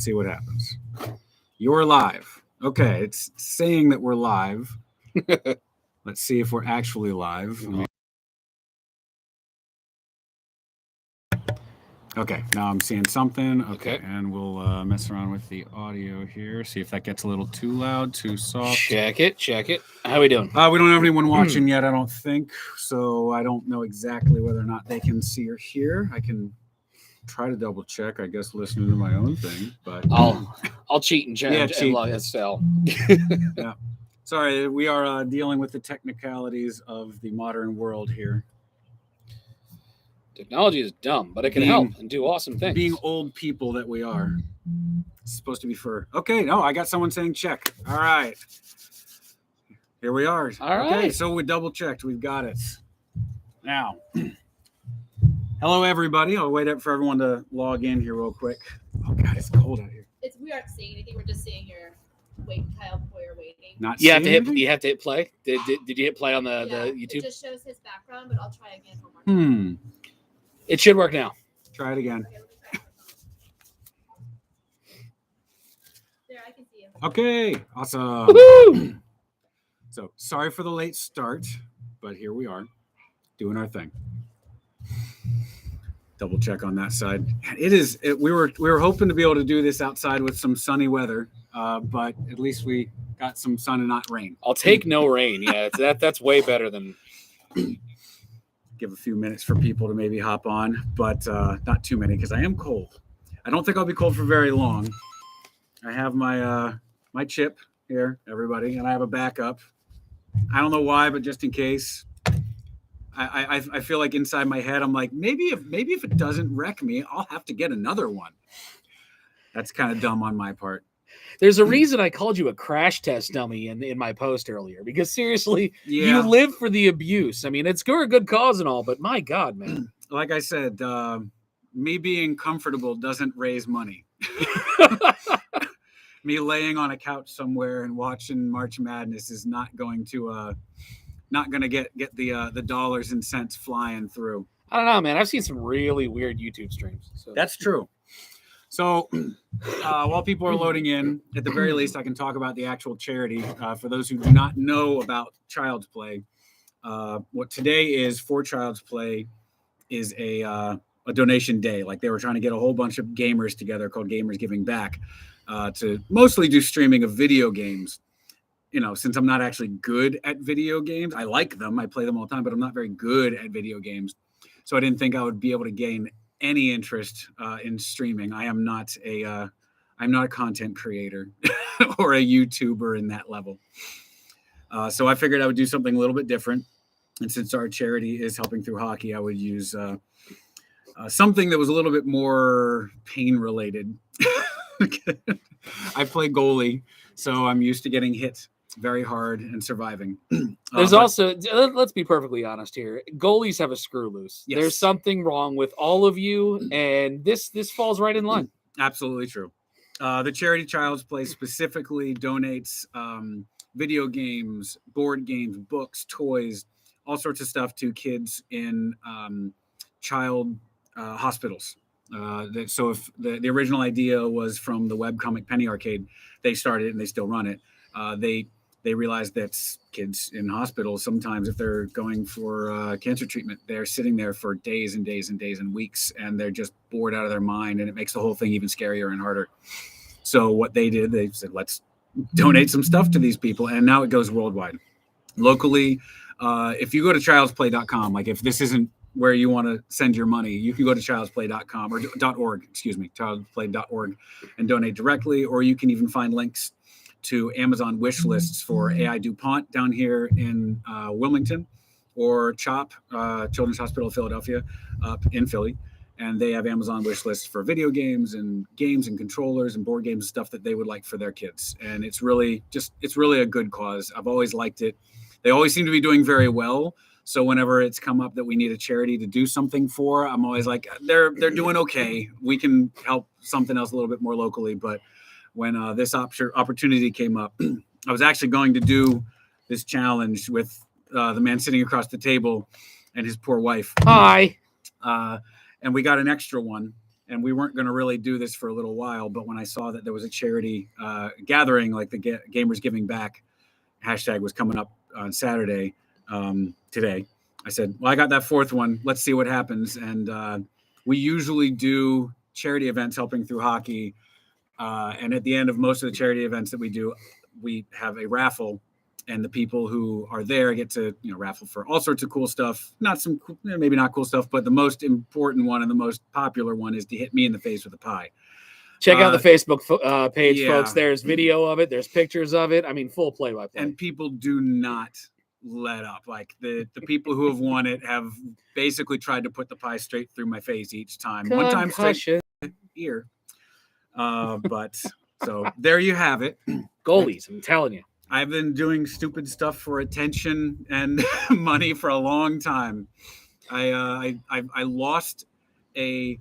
See what happens. You're live. Okay, it's saying that we're live. Let's see if we're actually live. Okay, now I'm seeing something. Okay. And we'll mess around with the audio here. See if that gets a little too loud, too soft. Check it. How we doing? We don't have anyone watching yet, I don't think. So I don't know exactly whether or not they can see or hear. I can try to double check, I guess, listening to my own thing. But I'll cheat and check. Yeah, cheat. SL. Yeah. Sorry, we are dealing with the technicalities of the modern world here. Technology is dumb, but it can help and do awesome things. Being old people that we are. It's supposed to be for... Okay, no, I got someone saying check. All right. Here we are. All right. Okay, so we double checked. We've got it. Now, hello, everybody. I'll wait for everyone to log in here real quick. Oh, God, it's cold out here. We aren't seeing anything. We're just seeing your Kyle Poyer waiting. Not you seeing have to hit play. Did you hit play on the YouTube? It just shows his background, but I'll try again one more time. It should work now. Try it again. There, I can see you. Okay, awesome. Woo-hoo! So sorry for the late start, but here we are doing our thing. Double check on that side. We were hoping to be able to do this outside with some sunny weather, but at least we got some sun and not rain. I'll take no rain. Yeah, that's way better than. Give a few minutes for people to maybe hop on, but not too many because I am cold. I don't think I'll be cold for very long. I have my my chip here, everybody, and I have a backup. I don't know why, but just in case. I feel like inside my head I'm like, maybe if it doesn't wreck me, I'll have to get another one. That's kind of dumb on my part. There's a reason I called you a crash test dummy in my post earlier, because seriously, you live for the abuse. I mean, it's for a good cause and all, but my God, man. Like I said, me being comfortable doesn't raise money. Me laying on a couch somewhere and watching March Madness is not going to get the dollars and cents flying through. I don't know, man. I've seen some really weird YouTube streams. So. That's true. So while people are loading in, at the very least, I can talk about the actual charity. For those who do not know about Child's Play, what today is for Child's Play is a donation day. Like, they were trying to get a whole bunch of gamers together called Gamers Giving Back to mostly do streaming of video games. You know, since I'm not actually good at video games, I like them. I play them all the time, but I'm not very good at video games. So I didn't think I would be able to gain any interest in streaming. I'm not a content creator or a YouTuber in that level. So I figured I would do something a little bit different. And since our charity is helping through hockey, I would use something that was a little bit more pain related. I play goalie, so I'm used to getting hit very hard and surviving. There's also, let's be perfectly honest here, goalies have a screw loose. Yes. There's something wrong with all of you, and this falls right in line. Absolutely true. The charity Child's Play specifically donates video games, board games, books, toys, all sorts of stuff to kids in child hospitals. So if the original idea was from the webcomic Penny Arcade, they started it and they still run it. They realized that kids in hospitals, sometimes if they're going for cancer treatment, they're sitting there for days and days and days and weeks, and they're just bored out of their mind, and it makes the whole thing even scarier and harder. So what they did, they said, let's donate some stuff to these people, and now it goes worldwide. Locally, if you go to childsplay.com, like if this isn't where you want to send your money, you can go to childsplay.com or .org, childsplay.org, and donate directly, or you can even find links to Amazon wish lists for AI DuPont down here in Wilmington, or CHOP, Children's Hospital of Philadelphia, up in Philly. And they have Amazon wish lists for video games and controllers and board games and stuff that they would like for their kids. And it's really a good cause. I've always liked it. They always seem to be doing very well. So whenever it's come up that we need a charity to do something for, I'm always like, they're doing okay. We can help something else a little bit more locally. But when this opportunity came up, I was actually going to do this challenge with the man sitting across the table and his poor wife. Hi. And we got an extra one. and we weren't going to really do this for a little while. But when I saw that there was a charity gathering, like the Gamers Giving Back hashtag was coming up on Saturday today, I said, well, I got that fourth one. Let's see what happens. And we usually do charity events helping through hockey. And at the end of most of the charity events that we do, we have a raffle, and the people who are there get to, raffle for all sorts of cool stuff. Maybe not cool stuff, but the most important one and the most popular one is to hit me in the face with a pie. Check out the Facebook page, yeah. folks. There's video of it. There's pictures of it. I mean, full play-by-play. And people do not let up. Like the people who have won it have basically tried to put the pie straight through my face each time. One time straight ear. But so there you have it. Goalies, I'm telling you. I've been doing stupid stuff for attention and money for a long time. I lost a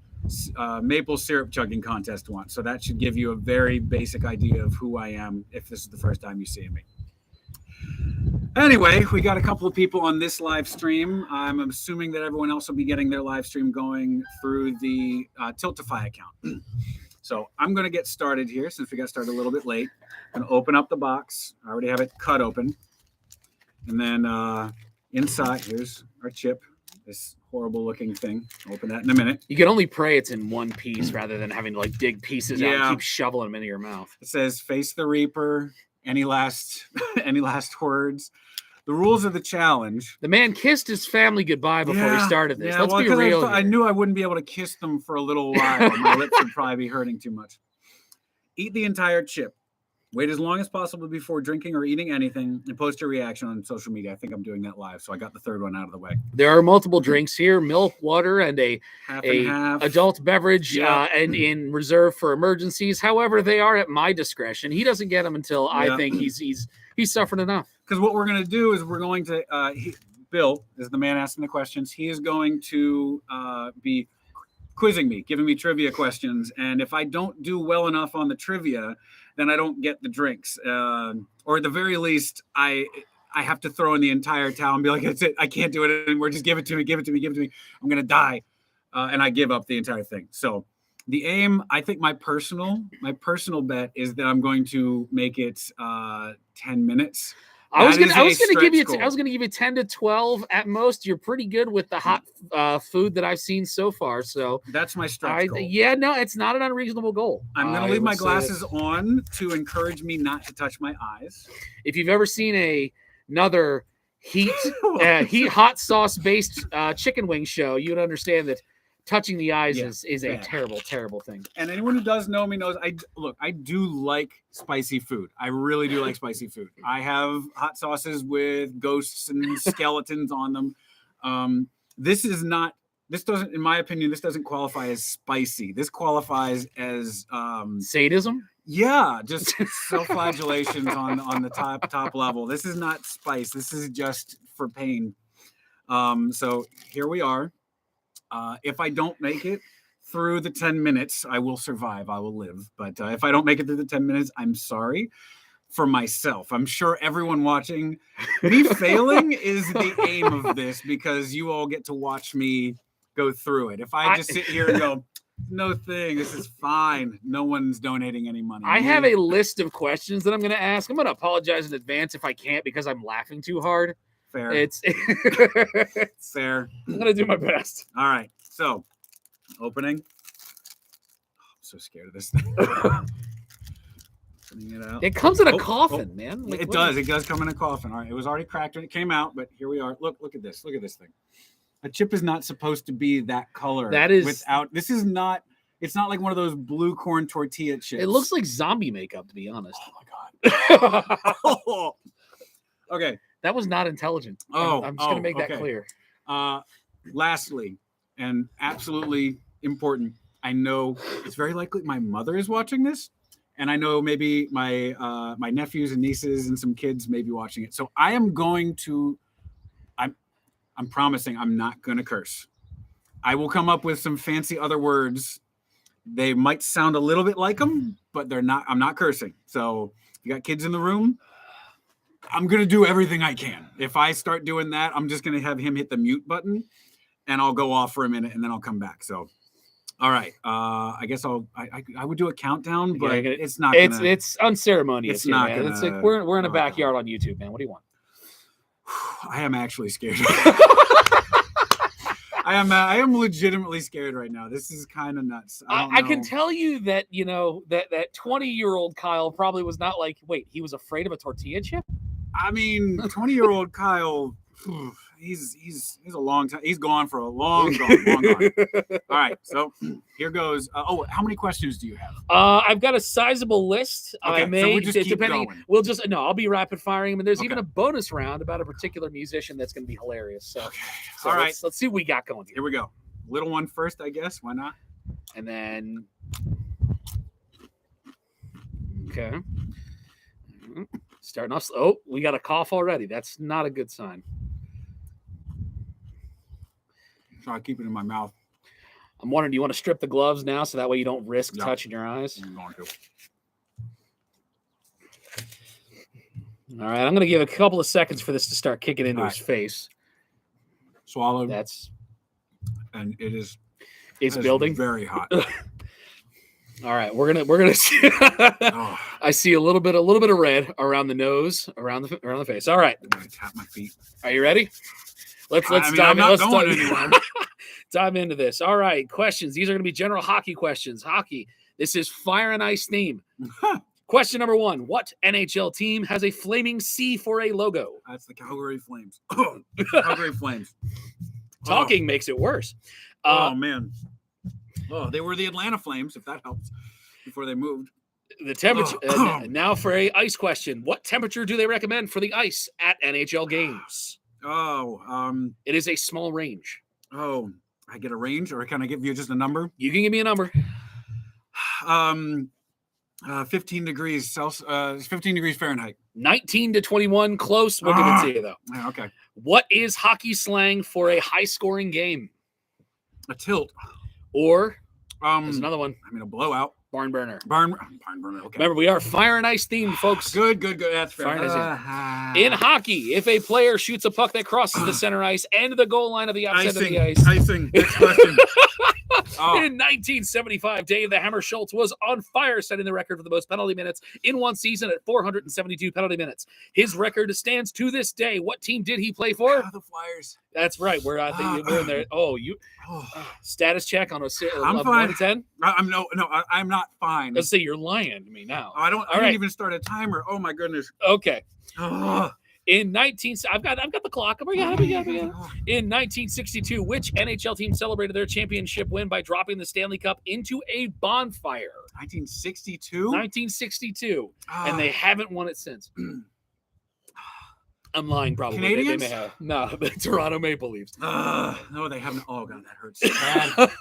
maple syrup chugging contest once, so that should give you a very basic idea of who I am if this is the first time you see me. Anyway, we got a couple of people on this live stream. I'm assuming that everyone else will be getting their live stream going through the Tiltify account. So I'm going to get started here since we got started a little bit late. I'm going to open up the box. I already have it cut open. And then inside, here's our chip, this horrible looking thing. I'll open that in a minute. You can only pray it's in one piece rather than having to dig pieces out and keep shoveling them into your mouth. It says, face the Reaper. Any last words? The rules of the challenge. The man kissed his family goodbye before he started this. Let's be real. I knew I wouldn't be able to kiss them for a little while. My lips would probably be hurting too much. Eat the entire chip. Wait as long as possible before drinking or eating anything, and post your reaction on social media. I think I'm doing that live, so I got the third one out of the way. There are multiple drinks here: milk, water, and a adult beverage, and in reserve for emergencies. However, they are at my discretion. He doesn't get them until I think he's suffered enough. Because what we're going to do is we're going to Bill is the man asking the questions. He is going to be quizzing me, giving me trivia questions, and if I don't do well enough on the trivia, then I don't get the drinks, or at the very least, I have to throw in the entire towel and be like, that's it, I can't do it anymore. Just give it to me. I'm gonna die, and I give up the entire thing. So the aim, I think, my personal bet is that I'm going to make it 10 minutes. I was going to give you 10 to 12 at most. You're pretty good with the hot food that I've seen so far. So that's my stretch goal. Yeah, no, it's not an unreasonable goal. I'm going to leave my glasses on to encourage me not to touch my eyes. If you've ever seen another hot sauce based chicken wing show, you'd understand that touching the eyes is a terrible, terrible thing. And anyone who does know me knows I do like spicy food. I really do like spicy food. I have hot sauces with ghosts and skeletons on them. This doesn't, in my opinion, this doesn't qualify as spicy. This qualifies as sadism. Yeah, just self-flagellations on the top level. This is not spice. This is just for pain. So here we are. If I don't make it through the 10 minutes, I will survive. I will live. But if I don't make it through the 10 minutes, I'm sorry for myself. I'm sure everyone watching, me failing is the aim of this because you all get to watch me go through it. If I just sit here and go, no thing, this is fine. No one's donating any money. I have a list of questions that I'm going to ask. I'm going to apologize in advance if I can't because I'm laughing too hard. Fair. It's fair. I'm gonna do my best. All right. So, opening. Oh, I'm so scared of this thing. Putting it out. It comes in a coffin, man. Like, it does. It does come in a coffin. All right. It was already cracked when it came out, but here we are. Look at this. Look at this thing. A chip is not supposed to be that color. That is without. This is not. It's not like one of those blue corn tortilla chips. It looks like zombie makeup, to be honest. Oh my god. Okay. That was not intelligent. I'm just going to make that clear. Lastly, and absolutely important, I know it's very likely my mother is watching this, and I know maybe my my nephews and nieces and some kids may be watching it. So I am going to, I'm promising I'm not going to curse. I will come up with some fancy other words. They might sound a little bit like them, but they're not. I'm not cursing. So if you got kids in the room, I'm going to do everything I can. If I start doing that, I'm just going to have him hit the mute button and I'll go off for a minute and then I'll come back. So All right. I guess I would do a countdown, but Yeah, it's not. It's unceremonious. It's here, not man. gonna- It's like we're in a backyard on YouTube, man. What do you want? I am actually scared. I am legitimately scared right now. This is kind of nuts. I can tell you that that 20-year-old Kyle probably was not like, wait, he was afraid of a tortilla chip. I mean, 20-year-old Kyle, he's a long time. He's gone for a long gone. All right, so here goes. How many questions do you have? I've got a sizable list. Okay, I so may we'll just keep depending. going. We'll just I'll be rapid firing them, and there's Okay. even a bonus round about a particular musician that's going to be hilarious. So, Okay. so All right. let's see what we got going Here here, we go. Little one first, I guess. Why not? and then okay. Starting off. Oh, we got a cough already. That's not a good sign. So I keep it in my mouth. I'm wondering, do you want to strip the gloves now so that way you don't risk Yeah. touching your eyes? I'm going to. All right, I'm going to give a couple of seconds for this to start kicking into All his face. Swallow, That's and it is it's it is building. very hot. All right, we're gonna. See, Oh, I see a little bit of red around the nose, around the face. All right, I'm gonna tap my feet. are you ready? Let's I mean, dive I'm in. not Let's going dive, anywhere. dive into this. All right, questions. These are going to be general hockey questions. Hockey. This is Fire and Ice theme. Question number 1: what NHL team has a flaming C for a logo? That's the Calgary Flames. Calgary Flames. Talking makes it worse. Oh man. Oh, they were the Atlanta Flames, if that helps, before they moved. The temperature. Now for a ice question. What temperature do they recommend for the ice at NHL games? Oh, It is a small range. I get a range, or can I give you just a number? You can give me a number. 15 degrees Celsius, 15 degrees Fahrenheit. 19 to 21, close. We'll give it to you, though. Yeah, okay. What is hockey slang for a high-scoring game? A tilt. Or, there's another one, I mean, a blowout. barn burner. Barn burner. Okay. Remember, we are Fire and Ice themed, folks. Good. That's fair. Fire and Ice In hockey, if a player shoots a puck that crosses the center ice and the goal line of the opposite of the ice. Icing. Next question. In 1975, Dave the Hammer Schultz was on fire, setting the record for the most penalty minutes in one season at 472 penalty minutes. His record stands to this day. What team did he play for? The Flyers. That's right. We're in there. Oh, status check on a I'm 1 fine. to 10. I'm I'm not fine. Let's say you're lying to me now. I All didn't right. even start a timer. Oh my goodness. Okay. Oh. In I've got the clock. We got it. In 1962, which NHL team celebrated their championship win by dropping the Stanley Cup into a bonfire? 1962. 1962, and they haven't won it since. I'm lying, probably. They Canadians? may have. No, the Toronto Maple Leafs. No, they haven't. Oh god, that hurts so bad.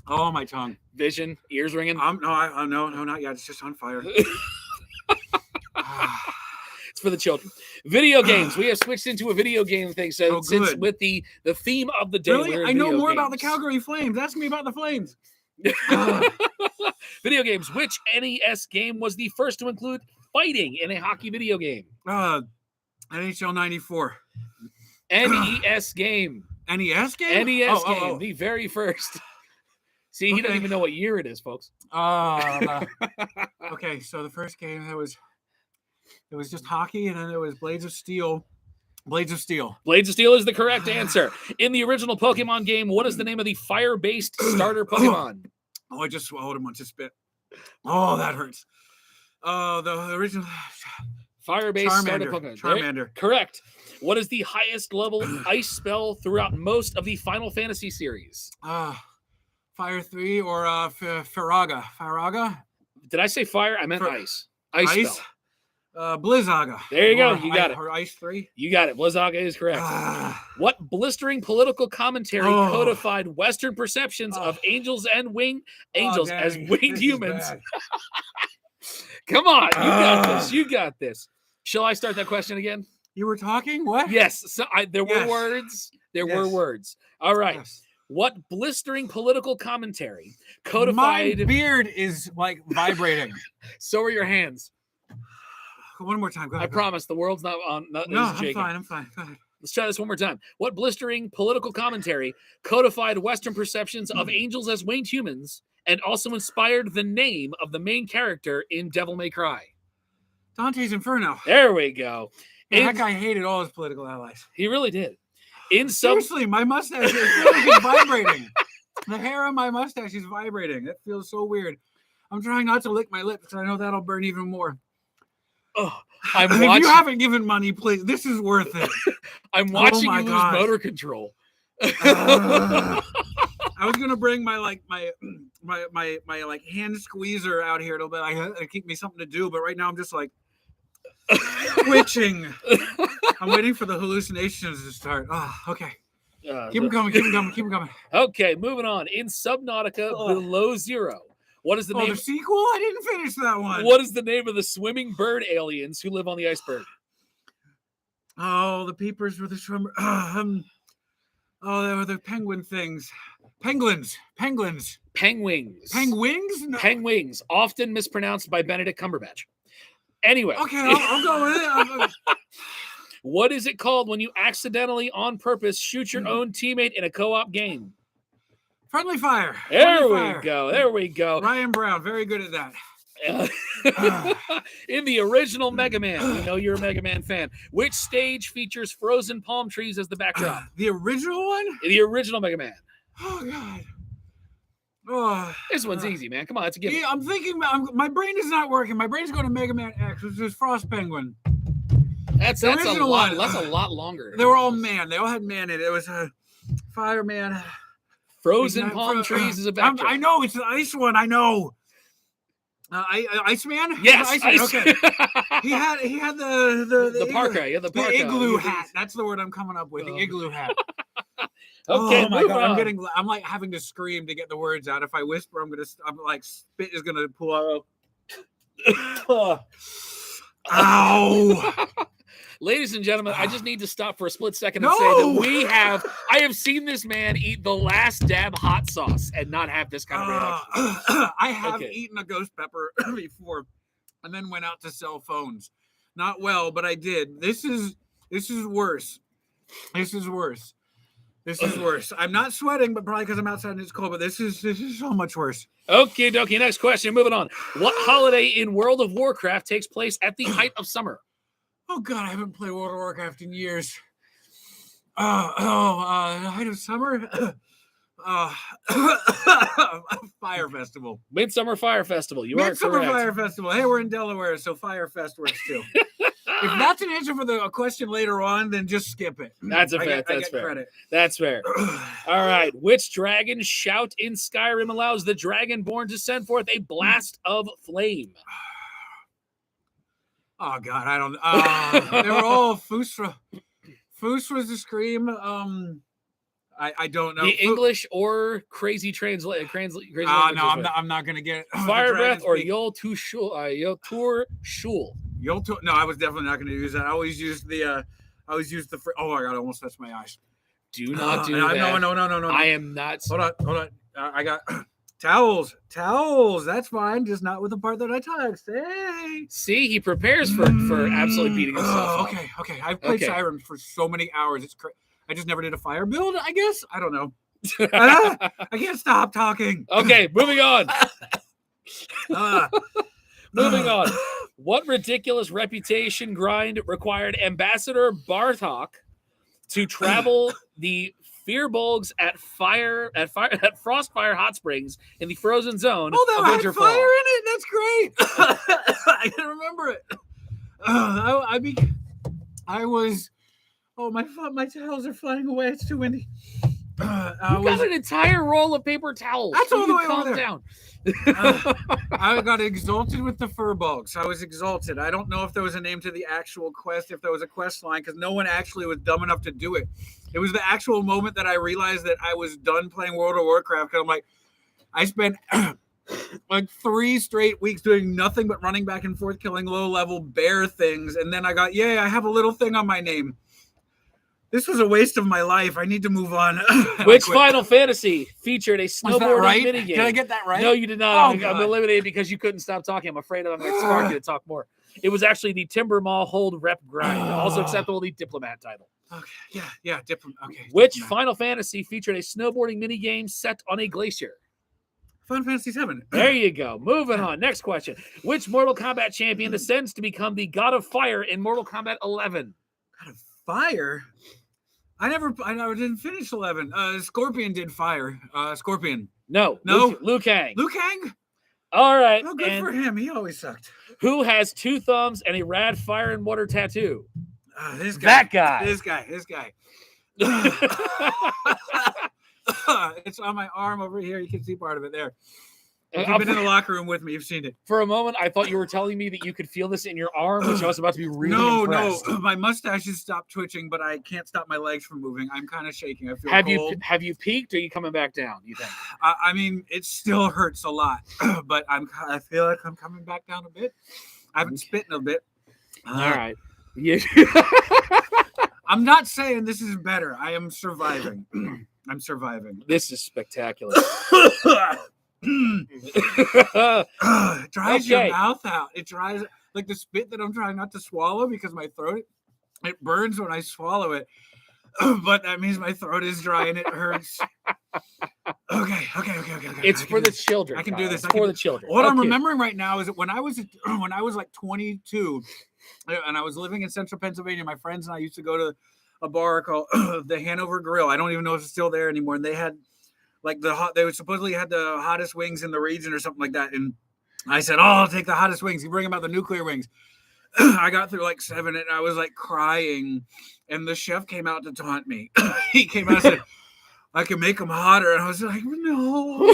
Oh, my tongue. Vision, ears ringing. No, not yet. It's just on fire. It's for the children. Video games. We have switched into a video game thing. So since good. with the theme of the day, Really? I know video more about the games. Calgary Flames. Ask me about the Flames. Video games. Which NES game was the first to include fighting in a hockey video game? NHL 94. NES game. NES game? NES game. The very first. See, he doesn't even know what year it is, folks. Okay, so the first game it was just hockey, and then there was Blades of Steel. Blades of Steel. Blades of Steel is the correct answer. In the original Pokemon game, what is the name of the fire-based starter Pokemon? Oh, I just swallowed a bunch of spit. Oh, that hurts. The original Fire-based starter Pokemon. Charmander. Correct. What is the highest level ice spell throughout most of the Final Fantasy series? Fire 3 or Firaga. Firaga? Did I say fire? I meant ice. Ice spell. Blizzaga. There you go. You got it. Or Ice 3. You got it. Blizzaga is correct. What blistering political commentary codified Western perceptions of angels as winged humans? Come on, you got this. You got this. Shall I start that question again? You were talking? What? Yes. So there were words. There were words. All right. Yes. What blistering political commentary codified? My beard is like vibrating. So are your hands. One more time. Go I ahead. promise the world's not on. No, I'm fine. Go ahead. Let's try this one more time. What blistering political commentary codified Western perceptions of angels as winged humans and also inspired the name of the main character in Devil May Cry? Dante's Inferno. There we go. Yeah, that guy hated all his political allies. He really did. Seriously, my mustache is vibrating. The hair on my mustache is vibrating. It feels so weird. I'm trying not to lick my lips because I know that'll burn even more. Oh, if you haven't given money, please, this is worth it. I'm watching you lose motor control. I was gonna bring my hand squeezer out here to keep me something to do, but right now I'm just like twitching. I'm waiting for the hallucinations to start. Oh, okay. Keep them coming. Okay, moving on. In Subnautica Below Zero, what is the name? The sequel? I didn't finish that one. What is the name of the swimming bird aliens who live on the iceberg? Oh, the peepers with the swimmer. They were the penguin things. Penguins. Penguins. Penguins? No. Penguins, often mispronounced by Benedict Cumberbatch. Anyway. Okay, I'll go with it. What is it called when you accidentally, on purpose, shoot your own teammate in a co-op game? Friendly fire. There we go. Ryan Brown, very good at that. In the original Mega Man, we know you're a Mega Man fan. Which stage features frozen palm trees as the backdrop? The original one? The original Mega Man. Oh, God. Oh, this one's easy, man. Come on, it's a gimme. Yeah, I'm thinking, my brain is not working. My brain's going to Mega Man X, which is Frost Penguin. That's a lot longer. They were all man. They all had man in it. It was a fireman. Frozen palm trees is a backdrop. I know, it's the ice one. I know. Iceman? Yes. Iceman. Okay. he had the parka. Yeah, the parka. The igloo hat. That's the word I'm coming up with. The igloo hat. Okay. Oh my God. I'm like having to scream to get the words out. If I whisper, I'm like spit is gonna pull out. Ow. Ladies and gentlemen, I just need to stop for a split second and say that I have seen this man eat the last dab hot sauce and not have this kind of reaction. I have eaten a ghost pepper before and then went out to sell phones. Not well, but I did. This is worse. This is worse. I'm not sweating, but probably because I'm outside and it's cold, but this is so much worse. Okay, dokie. Next question. Moving on. What holiday in World of Warcraft takes place at the height of summer? Oh God, I haven't played World of Warcraft in years. Height of summer. Fire Festival. Midsummer Fire Festival. Midsummer Fire Festival. Hey, we're in Delaware, so Fire Fest works too. If that's an answer for a question later on, then just skip it. That's fair. Credit. That's fair. All right. Which dragon shout in Skyrim allows the Dragonborn to send forth a blast of flame? Oh God, I don't. They were all Fusra. Fus was the scream. I don't know. The English or crazy translation. No, I'm not gonna get it. Fire breath or Yol Tur Shul. No, I was definitely not gonna use that. I always used the. Oh my God, I almost touched my eyes. Do not do that. No. I am not. Hold on. I got. Towels. That's fine. Just not with the part that I touched. Hey. See, he prepares for absolutely beating himself. Okay. I've played Skyrim for so many hours. It's crazy. I just never did a fire build, I guess. I don't know. I can't stop talking. Okay, moving on. Moving on. What ridiculous reputation grind required Ambassador Bartok to travel the Firbolgs at Frostfire Hot Springs in the frozen zone of Winterfell? Winterfell? Fire in it. That's great. I can remember it. I was. Oh my towels are flying away. It's too windy. You got an entire roll of paper towels. That's all the way calm over there. Down. I got exalted with the Firbolgs. I was exalted. I don't know if there was a name to the actual quest, if there was a quest line, because no one actually was dumb enough to do it. It was the actual moment that I realized that I was done playing World of Warcraft. Because I'm like, I spent like 3 straight weeks doing nothing but running back and forth, killing low-level bear things. And then I got, I have a little thing on my name. This was a waste of my life. I need to move on. Which Final Fantasy featured a snowboarding minigame? Did I get that right? No, you did not. I'm eliminated because you couldn't stop talking. I'm afraid I'm going to spark you to talk more. It was actually the Timber Mall Hold Rep Grind, also acceptable the Diplomat title. Okay, yeah. Okay. Which Diplomat. Final Fantasy featured a snowboarding minigame set on a glacier? Final Fantasy VII. There you go. Moving on. Next question. Which Mortal Kombat champion ascends to become the God of Fire in Mortal Kombat 11? God of Fire? I never didn't finish 11. Scorpion did fire. Scorpion. No. Liu Kang. Liu Kang? All right. Oh, good for him. He always sucked. Who has 2 thumbs and a rad fire and water tattoo? This guy. That guy. This guy. It's on my arm over here. You can see part of it there. If you've been in the locker room with me, you've seen it. For a moment, I thought you were telling me that you could feel this in your arm, which I was about to be really impressed. No. My mustache has stopped twitching, but I can't stop my legs from moving. I'm kind of shaking. I feel cold. Have you peaked, or are you coming back down, you think? I mean, it still hurts a lot, but I feel like I'm coming back down a bit. I haven't spit in a bit. All right. Yeah. I'm not saying this is better. I am surviving. I'm surviving. This is spectacular. It dries your mouth out. It dries like the spit that I'm trying not to swallow because my throat, it burns when I swallow it. But that means my throat is dry and it hurts. Okay. It's for the children. I can do this. It's for the children. What I'm remembering right now is that when I was like 22 and I was living in central Pennsylvania, my friends and I used to go to a bar called the Hanover Grill. I don't even know if it's still there anymore. And they had like they supposedly had the hottest wings in the region or something like that. And I said, I'll take the hottest wings. You bring them out the nuclear wings. I got through like 7 and I was like crying. And the chef came out to taunt me. He came out and said, I can make them hotter. And I was like, no.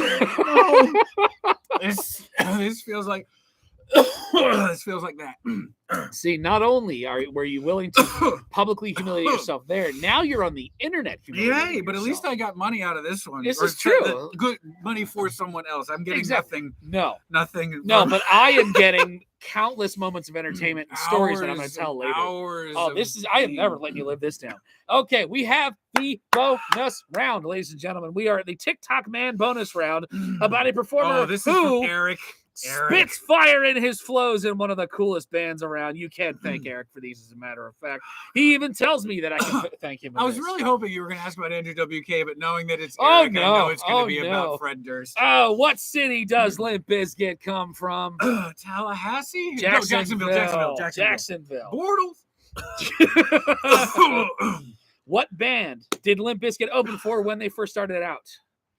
This feels like that. See, not only were you willing to publicly humiliate yourself there, now you're on the internet humiliating Yay, but at least I got money out of this one. This is true. Good money for someone else. I'm getting nothing. Nothing. No, but I am getting countless moments of entertainment and stories that I'm going to tell later. I am never letting you live this down. Okay, we have the bonus round, ladies and gentlemen. We are at the TikTok Man bonus round about a performer who Eric spits fire in his flows in one of the coolest bands around. You can thank Eric for these, as a matter of fact. He even tells me that I can thank him. I was really hoping you were going to ask about Andrew WK, but knowing that it's Eric, I know it's going to be about Fred Durst. Oh, what city does Limp Bizkit come from? Tallahassee? Jacksonville. Bortles. What band did Limp Bizkit open for when they first started out?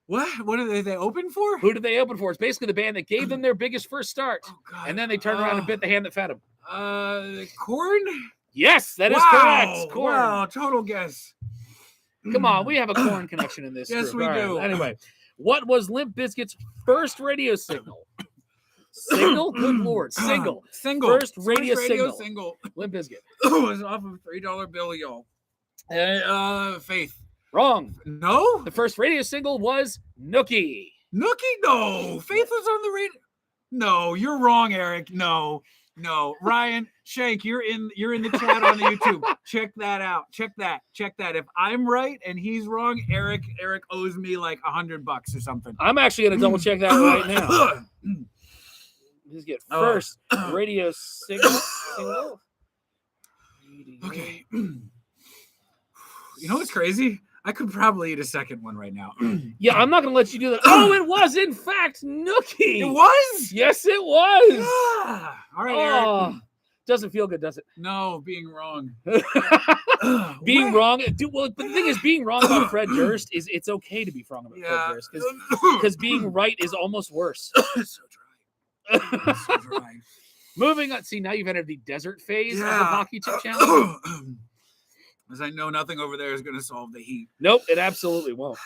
What did they open for? Who did they open for? It's basically the band that gave them their biggest first start. Oh, God. And then they turned around and bit the hand that fed them. Korn? Yes, that is correct. Korn. Wow, total guess. Come on, we have a Korn connection in this Yes, group. we do. Anyway, what was Limp Bizkit's first radio signal? Single? Good Lord. Single. First radio single. Limp Bizkit. It was off of a $3 bill, y'all. Faith. Wrong. No? The first radio single was Nookie. Nookie? No. Faith was on the radio. No, you're wrong, Eric. No. Ryan, Shank, you're in the chat on the YouTube. Check that out. Check that. If I'm right and he's wrong, Eric owes me like $100 or something. I'm actually gonna double check that right now. Just get first radio single. Okay. You know what's crazy? I could probably eat a second one right now. Yeah, I'm not going to let you do that. Oh, it was, in fact, Nookie. It was? Yes, it was. Yeah. All right, Eric. Doesn't feel good, does it? No, being wrong. Being wrong. But the thing is, being wrong about Fred Durst is it's okay to be wrong about Fred Durst because being right is almost worse. It's so dry. Moving on. See, now you've entered the desert phase of the Hockey Chip Challenge. As I know nothing over there is going to solve the heat. Nope, it absolutely won't.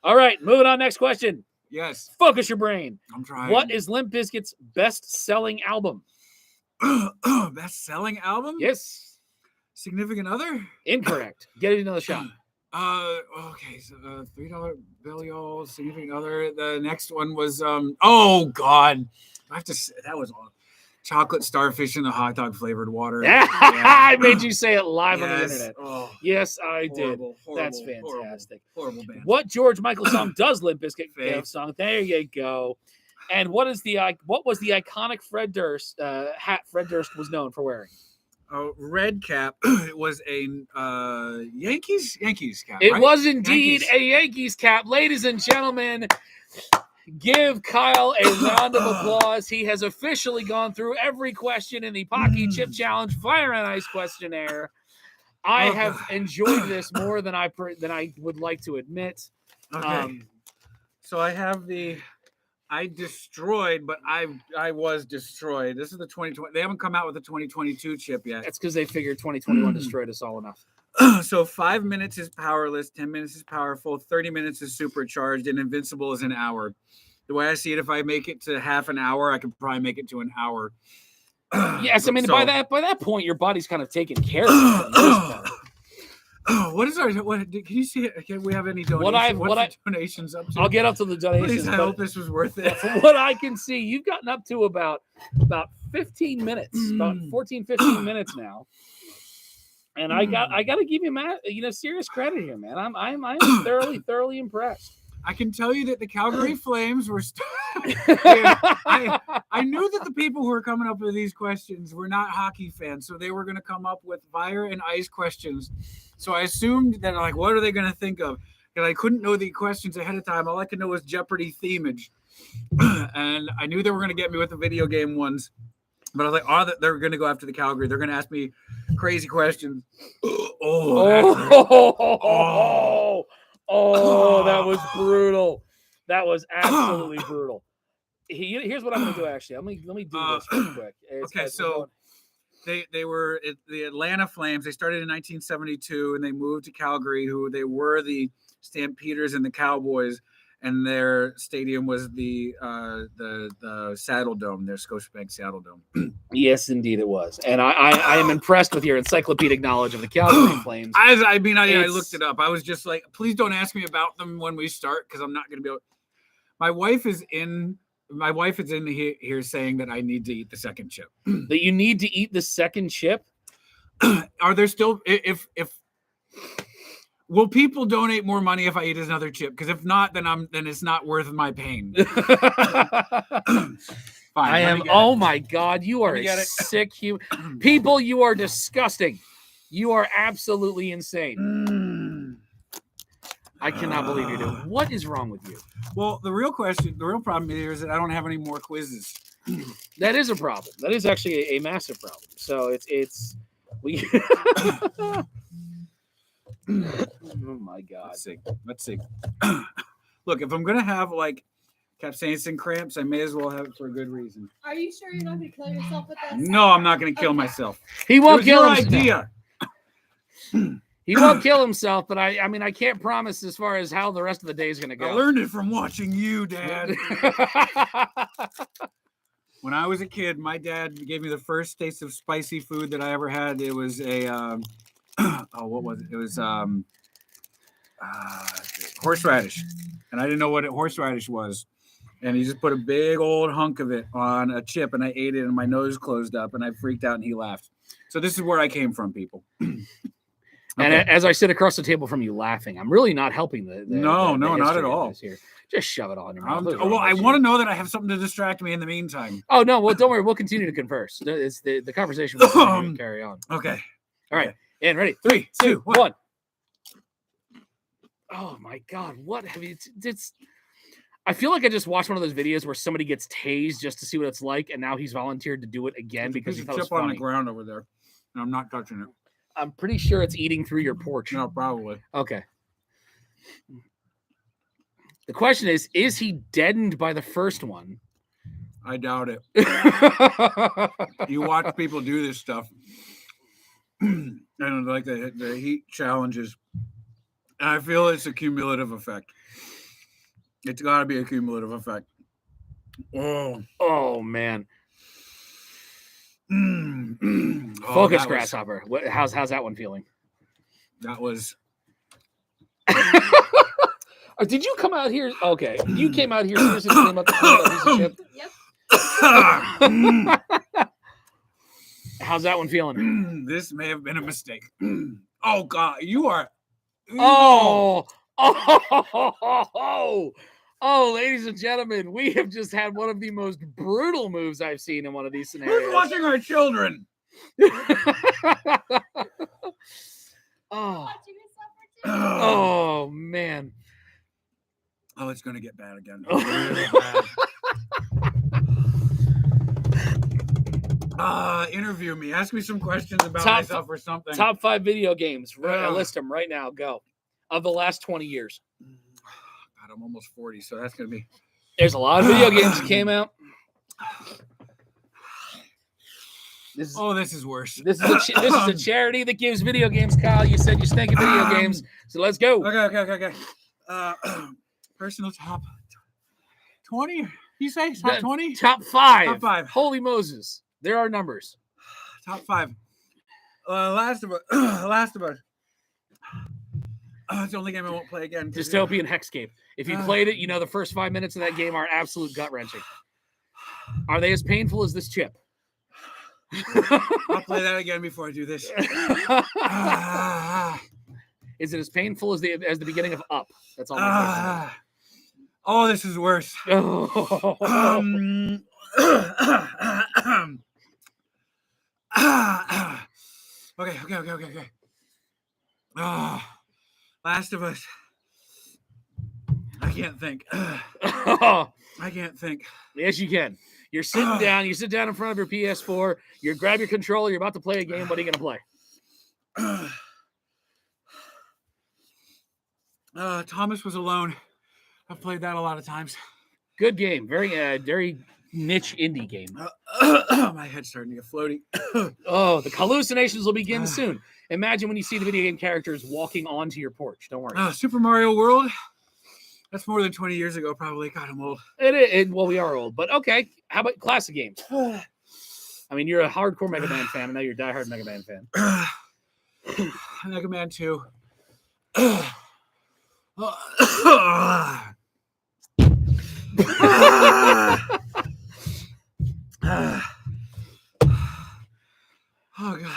All right, moving on. Next question. Yes. Focus your brain. I'm trying. What is Limp Bizkit's best-selling album? Best-selling album? Yes. Significant Other? Incorrect. Get it another shot. Okay, so $3 bill, y'all. Significant Other. The next one was oh God, I have to say that was all. Chocolate starfish in the hot dog flavored water. Yeah. I made you say it live on the internet. Oh, yes, I horrible, did. That's fantastic. Horrible band. What George Michael song does Limp Bizkit song? There you go. And what was the iconic Fred Durst hat Fred Durst was known for wearing? red cap. It was a Yankees cap. It right? was indeed Yankees. a Yankees cap. Ladies and gentlemen, give Kyle a round of applause. He has officially gone through every question in the Pocky Chip Challenge Fire and Ice questionnaire. I have enjoyed this more than I would like to admit. Okay. So I have I destroyed, but I was destroyed. This is the 2020. They haven't come out with the 2022 chip yet. That's because they figured 2021 destroyed us all enough. So 5 minutes is powerless, 10 minutes is powerful, 30 minutes is supercharged, and invincible is an hour. The way I see it, if I make it to half an hour, I could probably make it to an hour. Yes, I mean, by that point, your body's kind of taken care of. What is our? Can you see it? Can we have any donations? What's the donations up to? I'll get up to the donations. Please, I hope this was worth it. From what I can see, you've gotten up to about 15 minutes, about 14, 15 minutes now. And I got to give you, serious credit here, man. I'm thoroughly impressed. I can tell you that the Calgary Flames were. I knew that the people who were coming up with these questions were not hockey fans, so they were going to come up with fire and ice questions. So I assumed that, like, what are they going to think of? And I couldn't know the questions ahead of time. All I could know was Jeopardy themage, and I knew they were going to get me with the video game ones. But I was like, they're going to go after the Calgary. They're going to ask me crazy questions. That was brutal. That was absolutely brutal. Here's what I'm going to do, actually. Let me do this real quick. Okay, so they were the Atlanta Flames. They started in 1972, and they moved to Calgary, who they were the Stampeders and the Cowboys. And their stadium was the Saddle Dome, their Scotiabank Saddle Dome. Yes, indeed it was. And I am impressed with your encyclopedic knowledge of the Calgary Flames. I looked it up. I was just like, please don't ask me about them when we start, because I'm not going to be able. My wife is in here saying that I need to eat the second chip. That you need to eat the second chip? Are there still if will people donate more money if I eat another chip? Because if not, then it's not worth my pain. Fine, oh my God, you are a sick human. People, you are disgusting. You are absolutely insane. I cannot believe you're doing it. What is wrong with you? Well, the real problem here is that I don't have any more quizzes. That is a problem. That is actually a massive problem. So we. Oh my God. Let's see. Look, if I'm gonna have like capsaicin cramps, I may as well have it for a good reason. Are you sure you're not going to kill yourself with this? No, I'm not going to kill myself. He won't kill himself. Idea. He won't kill himself, but I mean, I can't promise as far as how the rest of the day is going to go. I learned it from watching you, Dad. When I was a kid, my dad gave me the first taste of spicy food that I ever had. It was a what was it? It was horseradish, and I didn't know what horseradish was. And he just put a big old hunk of it on a chip, and I ate it, and my nose closed up, and I freaked out, and he laughed. So this is where I came from, people. Okay. And as I sit across the table from you laughing, I'm really not helping the no, not at all. Here. Just shove it all in your mouth. Well, I want to know that I have something to distract me in the meantime. Oh, no, well, don't worry. We'll continue to converse. It's the conversation will carry on. Okay. All right. And ready. 3, 2, 1. Oh, my God. What have you... I feel like I just watched one of those videos where somebody gets tased just to see what it's like, and now he's volunteered to do it again because he thought it was funny. On the ground over there, and I'm not touching it. I'm pretty sure it's eating through your porch. No, probably. Okay. The question is he deadened by the first one? I doubt it. You watch people do this stuff, and like the heat challenges, and I feel it's a cumulative effect. It's got to be a cumulative effect. Oh man. Focus, Grasshopper. How's that one feeling? That was. Did you come out here? Okay, you came out here seriously about the chip. How's that one feeling? This may have been a mistake. Oh God, you are. Oh, ladies and gentlemen, we have just had one of the most brutal moves I've seen in one of these scenarios. Who's watching our children? Oh. What, you suffer too? Oh man. Oh, it's gonna get bad again. Really bad. Interview me. Ask me some questions about myself or something. Top 5 video games. List them right now. Go. Of the last 20 years. God, I'm almost 40, so that's gonna be. There's a lot of video games that came out. This is worse. This is a charity that gives video games, Kyle. You said you stank at video games, so let's go. Okay. Personal top 20. You say top 20? Top 5. Top 5. Holy Moses. There are numbers. Top 5. Last of Us. It's the only game I won't play again. Dystopian Hexscape. If you played it, you know the first 5 minutes of that game are absolute gut-wrenching. Are they as painful as this chip? I'll play that again before I do this. Is it as painful as the beginning of Up? That's all. Oh, this is worse. Okay. Last of Us. I can't think. I can't think. Yes, you can. You're sitting down. You sit down in front of your PS4. You grab your controller. You're about to play a game. What are you going to play? Thomas Was Alone. I've played that a lot of times. Good game. Very niche indie game. My head's starting to get floaty. Oh, the hallucinations will begin soon. Imagine when you see the video game characters walking onto your porch. Don't worry. Super Mario World. That's more than 20 years ago, probably. God, I'm old. Well, we are old, but okay. How about classic games? I mean, you're a hardcore Mega Man fan. I know you're a diehard Mega Man fan. Mega Man 2. Oh God.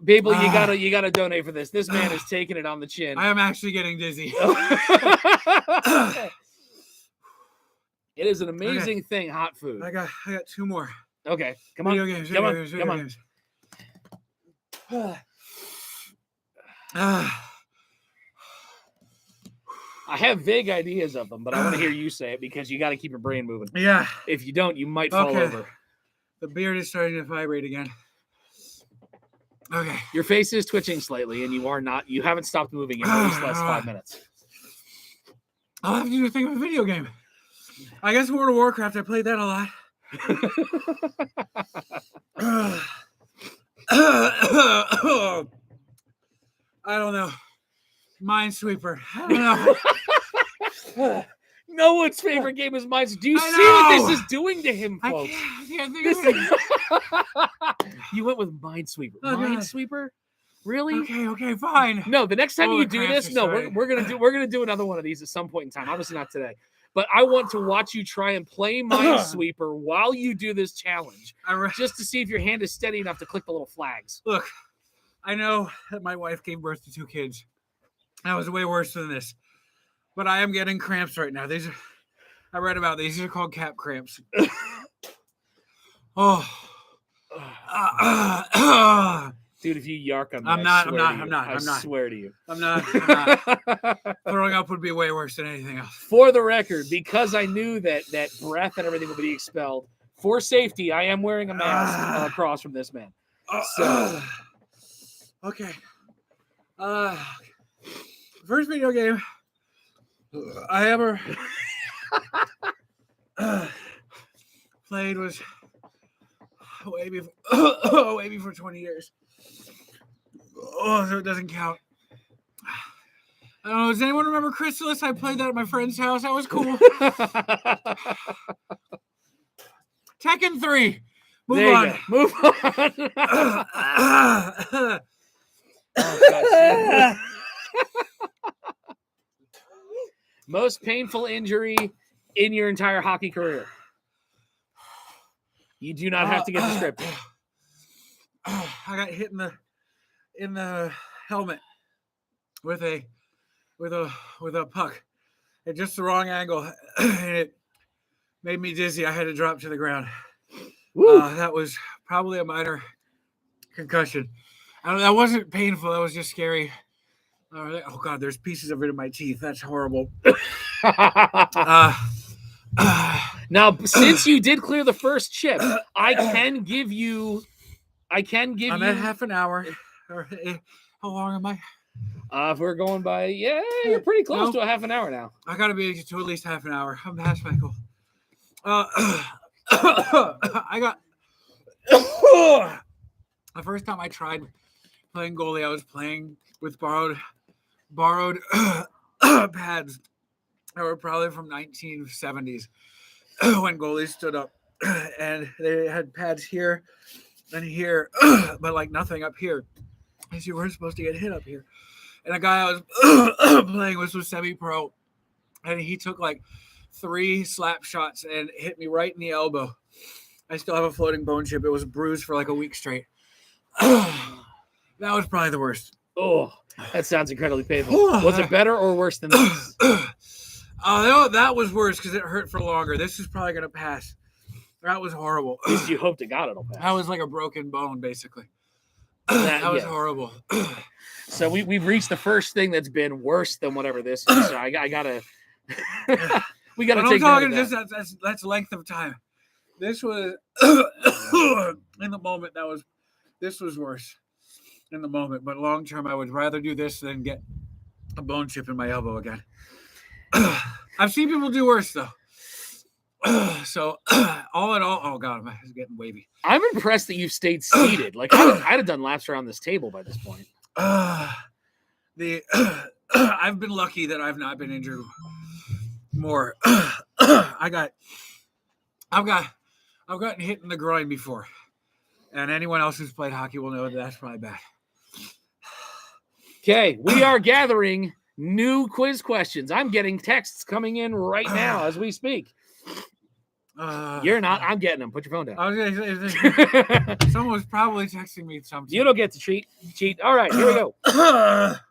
People, you gotta donate for this. This man is taking it on the chin. I am actually getting dizzy. It is an amazing thing, hot food. I got 2 more. Okay, come on. Come on. I have vague ideas of them, but I want to hear you say it because you got to keep your brain moving. Yeah. If you don't, you might fall over. The beard is starting to vibrate again. Okay. Your face is twitching slightly, and you haven't stopped moving in at least the last 5 minutes. I'll have to do a thing with a video game. I guess World of Warcraft, I played that a lot. I don't know. Minesweeper. I don't know. No one's favorite game is Minesweeper. Do you see what this is doing to him, folks? I can't think of it. You went with Minesweeper. Oh, Minesweeper? Really? Okay, fine. No, the next time Oh, you the do cramps this, are no, we're gonna do another one of these at some point in time. Obviously not today. But I want to watch you try and play Minesweeper while you do this challenge, just to see if your hand is steady enough to click the little flags. Look, I know that my wife gave birth to 2 kids. That was way worse than this. But I am getting cramps right now. I read about these. These are called cap cramps. Oh. Dude, if you yark on me, I'm not. I swear to you. I'm not. Throwing up would be way worse than anything else. For the record, because I knew that breath and everything would be expelled, for safety, I am wearing a mask across from this man. So, okay. First video game I ever played was way before 20 years. Oh, so it doesn't count. I don't know. Does anyone remember Chrysalis? I played that at my friend's house. That was cool. Tekken 3. Move on. Oh, most painful injury in your entire hockey career. You do not have to get descriptive. I got hit in the helmet with a puck at just the wrong angle, and it made me dizzy. I had to drop to the ground. That was probably a minor concussion. That wasn't painful. That was just scary. Oh God, there's pieces of it in my teeth. That's horrible. Now, since you did clear the first chip, I can give you. I'm at half an hour. How long am I? If we're going by, you're pretty close to a half an hour now. I gotta be to at least half an hour. I'm past my goal. I got the first time I tried playing goalie, I was playing with borrowed pads that were probably from 1970s when goalies stood up, and they had pads here and here, but like nothing up here. As you weren't supposed to get hit up here. And a guy I was playing with was semi-pro, and he took like 3 slap shots and hit me right in the elbow. I still have a floating bone chip. It was bruised for like a week straight. That was probably the worst. Oh, that sounds incredibly painful. Was it better or worse than this? That was worse because it hurt for longer. This is probably going to pass. That was horrible. At least you hope to God it'll pass. That was like a broken bone, basically. That was horrible. So we've reached the first thing that's been worse than whatever this is. So I gotta we gotta take talking just that's length of time. This was in the moment this was worse in the moment, but long term I would rather do this than get a bone chip in my elbow again. I've seen people do worse though. So all in all, oh God, my head's getting wavy. I'm impressed that you've stayed seated. Like I'd have done laps around this table by this point. I've been lucky that I've not been injured more. I've gotten hit in the groin before, and anyone else who's played hockey will know that that's probably bad. Okay, we are gathering new quiz questions. I'm getting texts coming in right now as we speak. You're not. I'm getting them. Put your phone down. I was gonna say, someone was probably texting me something. You don't get to cheat. All right, here we go.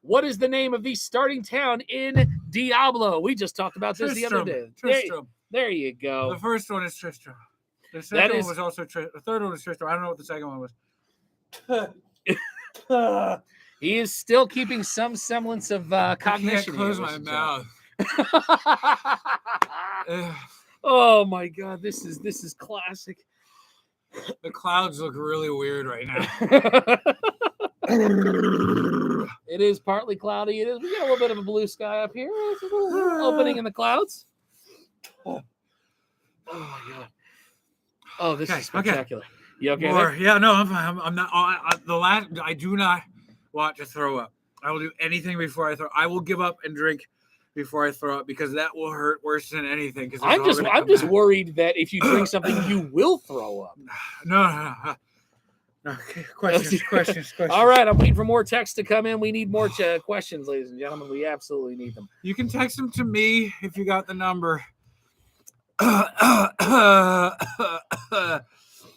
What is the name of the starting town in Diablo? We just talked about this the other day. Tristram. There you go. The first one is Tristram. The second one was also Tristram. The third one was Tristram. I don't know what the second one was. He is still keeping some semblance of cognition. I can't close my mouth. Oh my God, this is classic. The clouds look really weird right now. It is partly cloudy. We got a little bit of a blue sky up here. There's a little opening in the clouds. Oh my God. Oh, this is spectacular. Okay. You okay? More. Yeah, no, I'm fine. I'm not. I do not want to throw up. I will do anything before I throw. I will give up and drink before I throw up because that will hurt worse than anything. I'm just worried that if you drink something, you will throw up. No. Okay, questions. All right, I'm waiting for more texts to come in. We need more questions, ladies and gentlemen. We absolutely need them. You can text them to me if you got the number.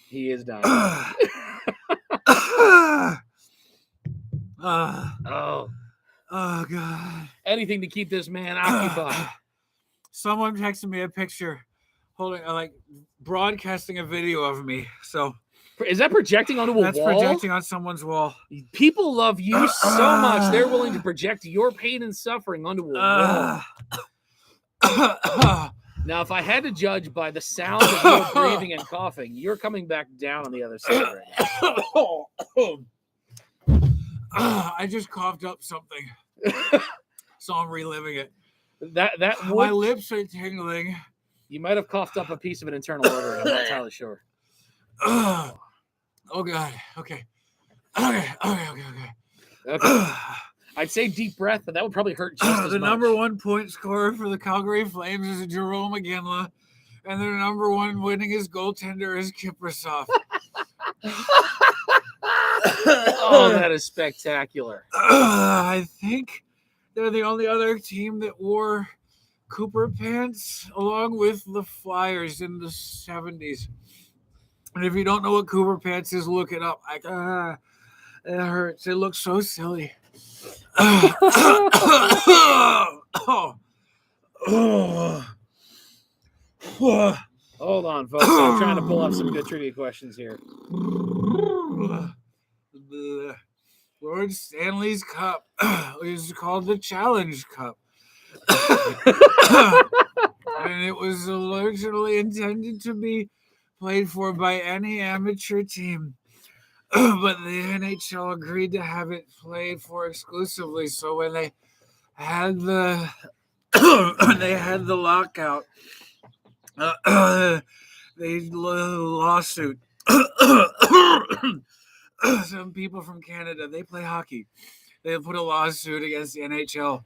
He is dying. Oh God! Anything to keep this man occupied. Someone texted me a picture, holding broadcasting a video of me. So is that projecting onto a wall? That's projecting on someone's wall. People love you so much; they're willing to project your pain and suffering onto a wall. Now, if I had to judge by the sound of your breathing and coughing, you're coming back down on the other side right now. I just coughed up something, so I'm reliving it. My lips are tingling. You might have coughed up a piece of an internal organ. I'm not entirely sure. Oh God. Okay. I'd say deep breath, but that would probably hurt just as the much. number 1 point scorer for the Calgary Flames is Jerome McGinley, and their number 1 winningest goaltender is Kiprusoff. Oh, that is spectacular. I think they're the only other team that wore Cooper pants along with the Flyers in the 70s. And if you don't know what Cooper pants is, look it up. It hurts. It looks so silly. Hold on, folks. I'm trying to pull up some good trivia questions here. The Lord Stanley's Cup is called the Challenge Cup. And it was originally intended to be played for by any amateur team. But the NHL agreed to have it played for exclusively. So when they had the lockout, they lawsuit. Some people from Canada, they play hockey. They put a lawsuit against the NHL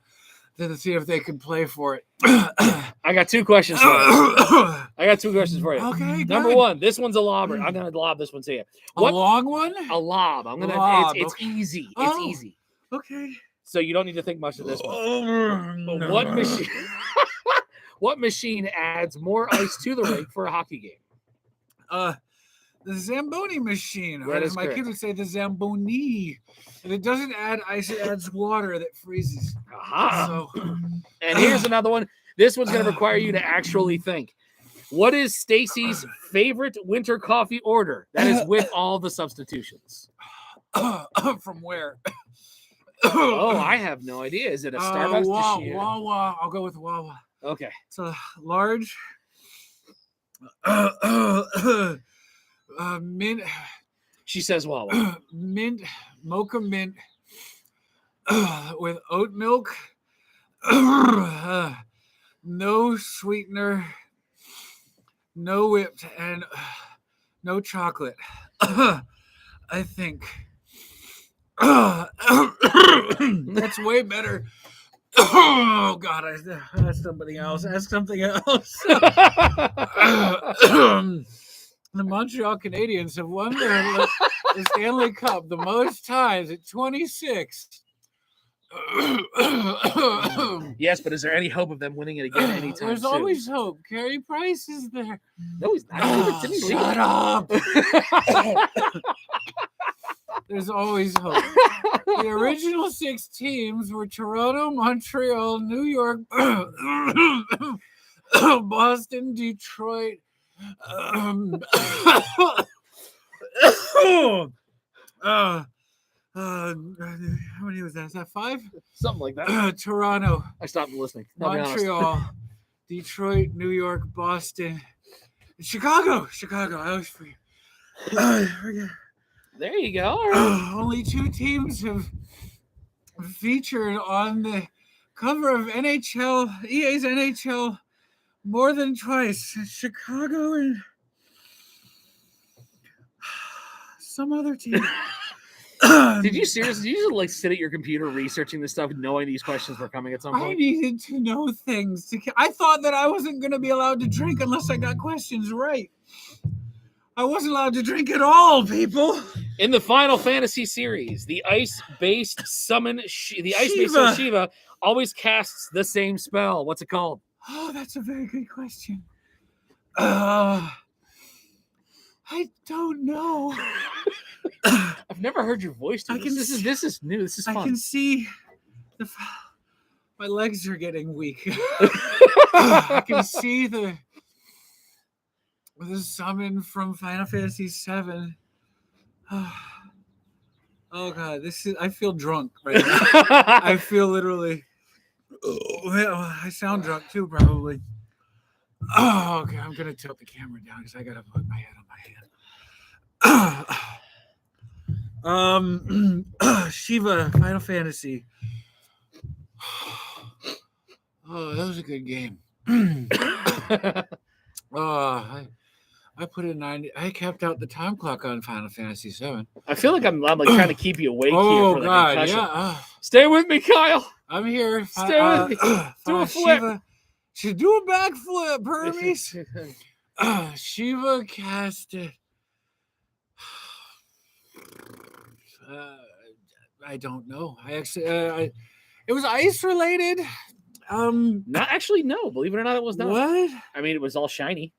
to see if they could play for it. I got 2 questions for you. Okay, good. Number 1, this one's a lobber. I'm gonna lob this one to you. A long one? A lob. I'm gonna. Lob, It's okay. easy. It's Oh. easy. Okay. So you don't need to think much of this one. No. What machine? What machine adds more ice to the rink for a hockey game? The Zamboni machine. That Or is as my correct. kids would say, the Zamboni. And it doesn't add ice, it adds water that freezes. Aha. So, And here's another one. This one's going to require you to actually think. What is Stacy's favorite winter coffee order? That is with all the substitutions. from where? Oh, I have no idea. Is it a Starbucks? Wawa. I'll go with Wawa. Okay. It's a large mint, She says Wawa. mint, mocha mint with oat milk, no sweetener, no whipped, and no chocolate. I think that's way better. Oh God! Ask somebody else. Ask something else. The Montreal Canadiens have won the Stanley Cup the most times at 26. Yes, but is there any hope of them winning it again anytime There's soon? always hope. Carey Price is there. No, he's not. Didn't he leave? Shut up. There's always hope. The original 6 teams were Toronto, Montreal, New York, Boston, Detroit. How many was that? Is that 5? Something like that. Toronto, I stopped listening. I'll be honest. Montreal, Detroit, New York, Boston, Chicago. I always forget. There you go. All right. Only 2 teams have featured on the cover of EA's NHL more than twice. Chicago and some other team. Did you seriously? Did you just like sit at your computer researching this stuff, knowing these questions were coming at some I point? needed to know things. I thought that I wasn't going to be allowed to drink unless I got questions right. I wasn't allowed to drink at all, people. In the Final Fantasy series, the ice-based summon, ice-based Shiva. Shiva always casts the same spell. What's it called? Oh, that's a very good question. I don't know. I've never heard your voice. Do this. This is new. This is fun. I can see my legs are getting weak. I can see the summon from Final Fantasy VII. Oh God, I feel drunk right now. I feel literally. I sound drunk too, probably. Oh, okay. I'm gonna tilt the camera down because I gotta put my head on my hand. Shiva, Final Fantasy. Oh, that was a good game. I put a 90. I kept out the time clock on Final Fantasy VII. I feel like I'm like trying to keep you awake here for the God, concussion. yeah. Stay with me, Kyle. I'm here. Stay with me. Do a flip. Shiva. Should do a backflip, Hermes. Shiva casted. I don't know. I actually, it was ice related. Not actually, no. Believe it or not, it was not. What? I mean, it was all shiny.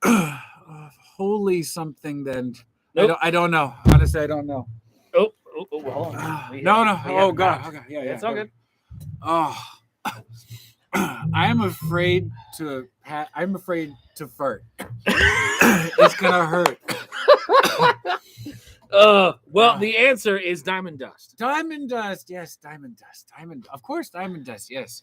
Holy something then. Nope. I don't know. Honestly, I don't know. Oh, hold on. No. Oh God. Not. Okay. Yeah. It's all good. Oh. I'm afraid to fart. It's gonna hurt. The answer is Diamond Dust. Diamond Dust, yes, Diamond Dust. Of course, Diamond Dust, yes.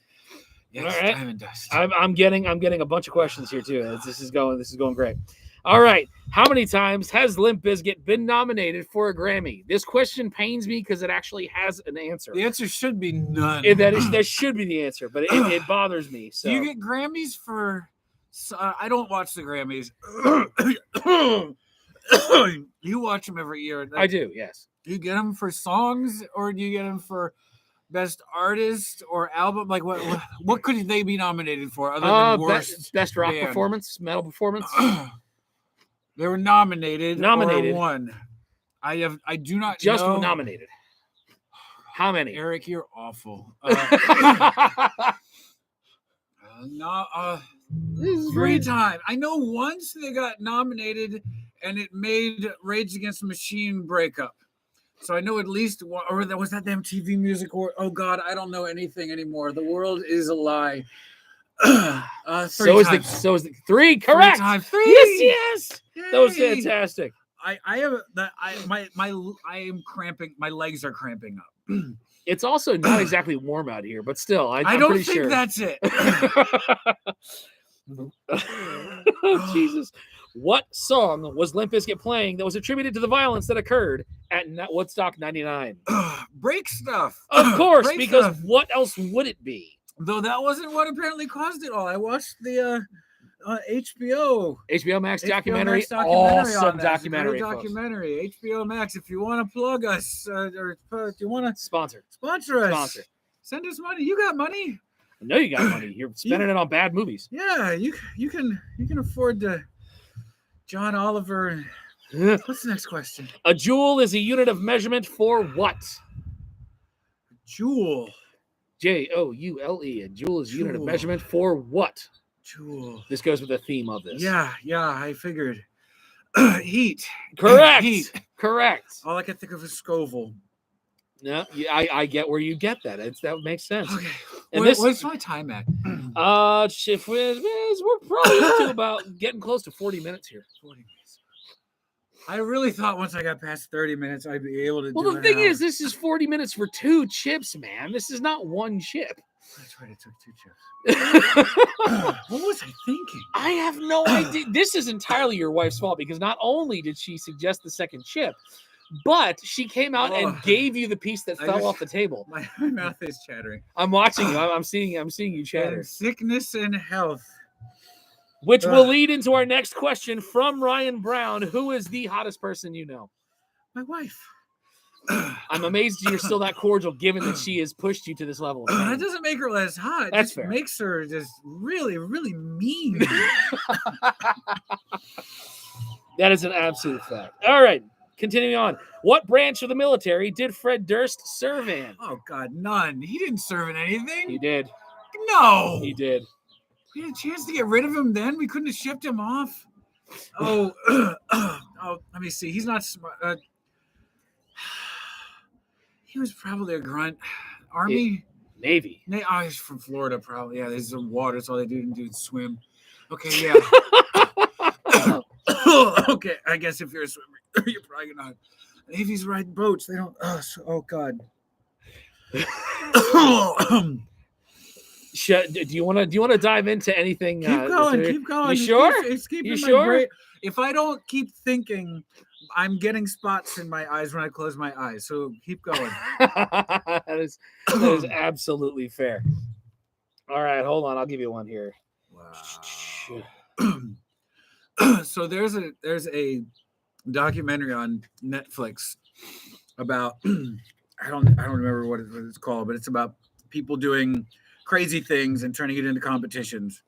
Yes, All right. Diamond Dust. I'm getting a bunch of questions here too. This is going great. All right. How many times has Limp Bizkit been nominated for a Grammy? This question pains me because it actually has an answer. The answer should be none. That should be the answer, but it bothers me. So Do you get Grammys for? I don't watch the Grammys. You watch them every year. I do. Yes. Do you get them for songs, or do you get them for best artist or album? Like what could they be nominated for other than worst best rock band? performance, metal performance? They were nominated. Nominated. Or won. I do not Just know. nominated. How many? Eric, you're awful. Three times. I know once they got nominated and it made Rage Against the Machine break up. So I know at least one, or was that the MTV Music Award? Oh God, I don't know anything anymore. The world is a lie. So is the three correct? Three. Yes. Yay. That was fantastic. I am cramping. My legs are cramping up. It's also not exactly warm out here, but still, I I'm don't pretty think sure. that's it. Oh, Jesus. What song was Limp Bizkit playing that was attributed to the violence that occurred at Woodstock 99? Break stuff. Of course, Break because stuff. what else would it be? Though that wasn't what apparently caused it all. I watched the HBO Max documentary. Max documentary Awesome on that. documentary. It's a great documentary. HBO Max. If you want to plug us or if you want to Sponsor. sponsor us, send us money. You got money. I know you got money. You're spending it on bad movies. Yeah, you can afford to. John Oliver. What's the next question? A joule is a unit of measurement for what? Joule. Joule. A joule is a unit of measurement for what? Joule. This goes with the theme of this. Yeah, I figured. Heat. Correct. Heat. Correct. All I can think of is Scoville. No, I get where you get that. That makes sense. Okay. And What's my time at? Shift Wiz, we're probably up to about getting close to 40 minutes here. 40 minutes. I really thought once I got past 30 minutes, I'd be able to do Well, the thing is, this is 40 minutes for 2 chips, man. This is not one chip. That's right. It took 2 chips. What was I thinking? I have no idea. This is entirely your wife's fault because not only did she suggest the second chip, but she came out and gave you the piece that fell off the table. My mouth is chattering. I'm watching you. I'm seeing you chatter. And sickness and health. Which will lead into our next question from Ryan Brown. Who is the hottest person you know? My wife. I'm amazed you're still that cordial, given that she has pushed you to this level. That doesn't make her less hot. That's just fair. Makes her just really, really mean. That is an absolute fact. All right. Continuing on. What branch of the military did Fred Durst serve in? Oh, God, none. He didn't serve in anything. He did. No. He did. We had a chance to get rid of him then. We couldn't have shipped him off. Oh, let me see. He's not smart. He was probably a grunt. Army? Navy. He's from Florida, probably. Yeah, there's some water. That's all they do is swim. Okay, yeah. Okay, I guess if you're a swimmer, you're probably not. Navy's ride boats. They don't. Oh God. Do you want to dive into anything? Keep going. You sure? It's keeping You my sure? brain. If I don't keep thinking, I'm getting spots in my eyes when I close my eyes. So keep going. that is absolutely fair. All right, hold on. I'll give you one here. Wow. So there's a documentary on Netflix about I don't remember what it's called, but it's about people doing crazy things and turning it into competitions,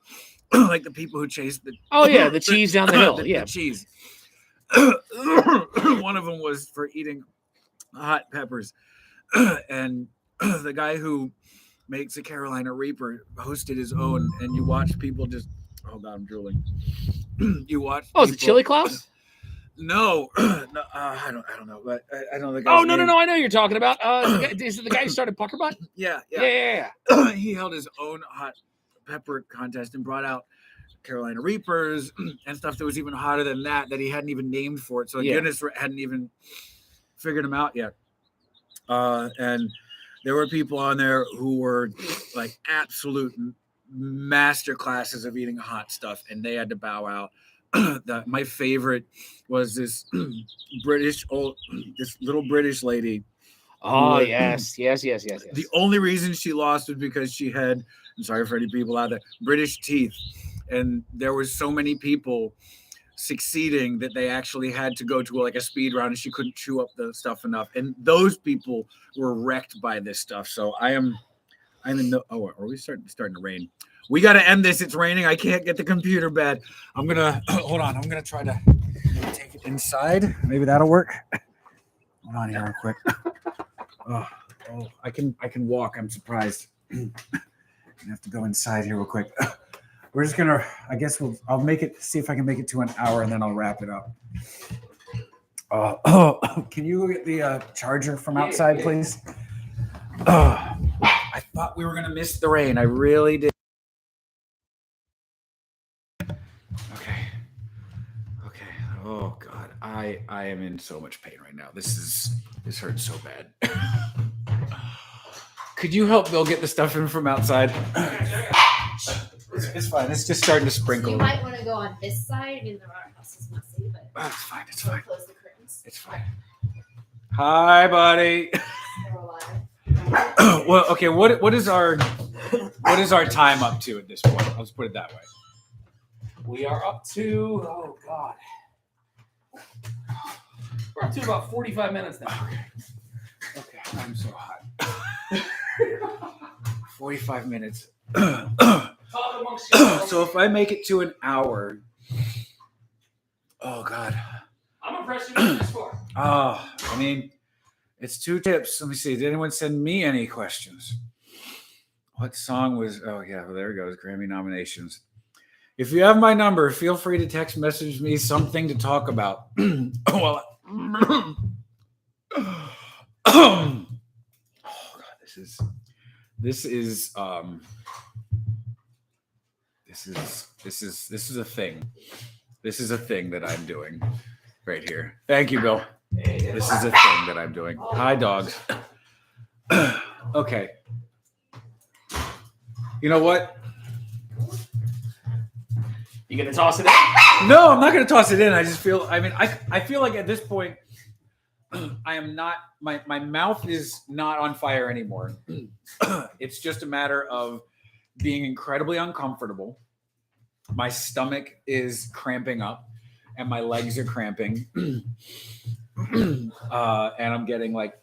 like the people who chase the the cheese down the hill. The cheese. One of them was for eating hot peppers, and the guy who makes a Carolina Reaper hosted his own, and you watch people just. Oh God, I'm drooling. You watch. Is it Chili Klaus? No, I don't know, but I don't think. Oh no! I know you're talking about. Is it the guy who started Pucker Butt? Yeah. Yeah. He held his own hot pepper contest and brought out Carolina Reapers and stuff that was even hotter than that he hadn't even named for it. So Guinness hadn't even figured them out yet. And there were people on there who were like absolute master classes of eating hot stuff, and they had to bow out. My favorite was this little British lady. Oh, yes. The only reason she lost was because she had, I'm sorry for any people out there, British teeth. And there were so many people succeeding that they actually had to go to like a speed round, and she couldn't chew up the stuff enough. And those people were wrecked by this stuff. So I'm in the, are we starting to rain? We got to end this. It's raining. I can't get the computer bad. I'm going to, hold on. I'm going to try to take it inside. Maybe that'll work. Hold on here real quick. Oh, I can walk. I'm surprised. I have to go inside here real quick. We're just gonna, I guess I'll make it, see if I can make it to an hour, and then I'll wrap it up. Can you go get the charger from outside, please? I thought we were gonna miss the rain. I really did. Okay. Oh God, I am in so much pain right now. This hurts so bad. Could you help Bill get the stuff in from outside? It's fine. It's just starting to sprinkle. You might want to go on this side. I mean, the house is messy, but it's fine. It's fine. Close the curtains. It's fine. Hi, buddy. Well, okay. What is our time up to at this point? I'll just put it that way. We are up to, oh God, we're up to about 45 minutes now. Okay. I'm so hot. 45 minutes. So if I make it to an hour, oh God. I'm impressed you made this far. Oh, I mean, it's 2 tips. Let me see. Did anyone send me any questions? What song was, oh yeah, well, there it goes. Grammy nominations. If you have my number, feel free to text message me something to talk about. Oh God, this is a thing. This is a thing that I'm doing right here. Thank you, Bill. This is a thing that I'm doing. Hi, dogs. Okay. You know what? You gonna toss it in? No, I'm not gonna toss it in. I just feel, I mean, I feel like at this point, I am not, my mouth is not on fire anymore. It's just a matter of being incredibly uncomfortable. My stomach is cramping up and my legs are cramping. And I'm getting like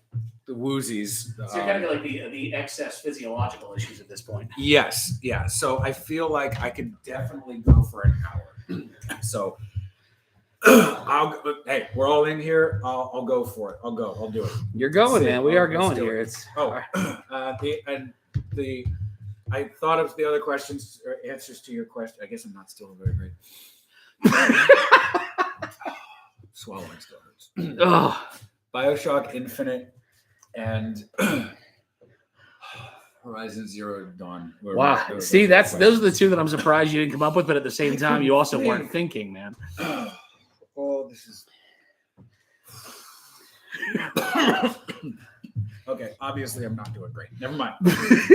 the woozies. So you're kind of like the excess physiological issues at this point. Yes. Yeah. So I feel like I could definitely go for an hour. So hey, we're all in here. I'll go for it. I'll do it. You're going, man. We are going here. I thought of the other questions or answers to your question. I guess I'm not still very great. Swallowing still hurts. BioShock Infinite and Horizon Zero Dawn. Wow. See, those are the 2 that I'm surprised you didn't come up with, but at the same time, you also weren't thinking, man. Oh, this is okay. Obviously, I'm not doing great. Never mind.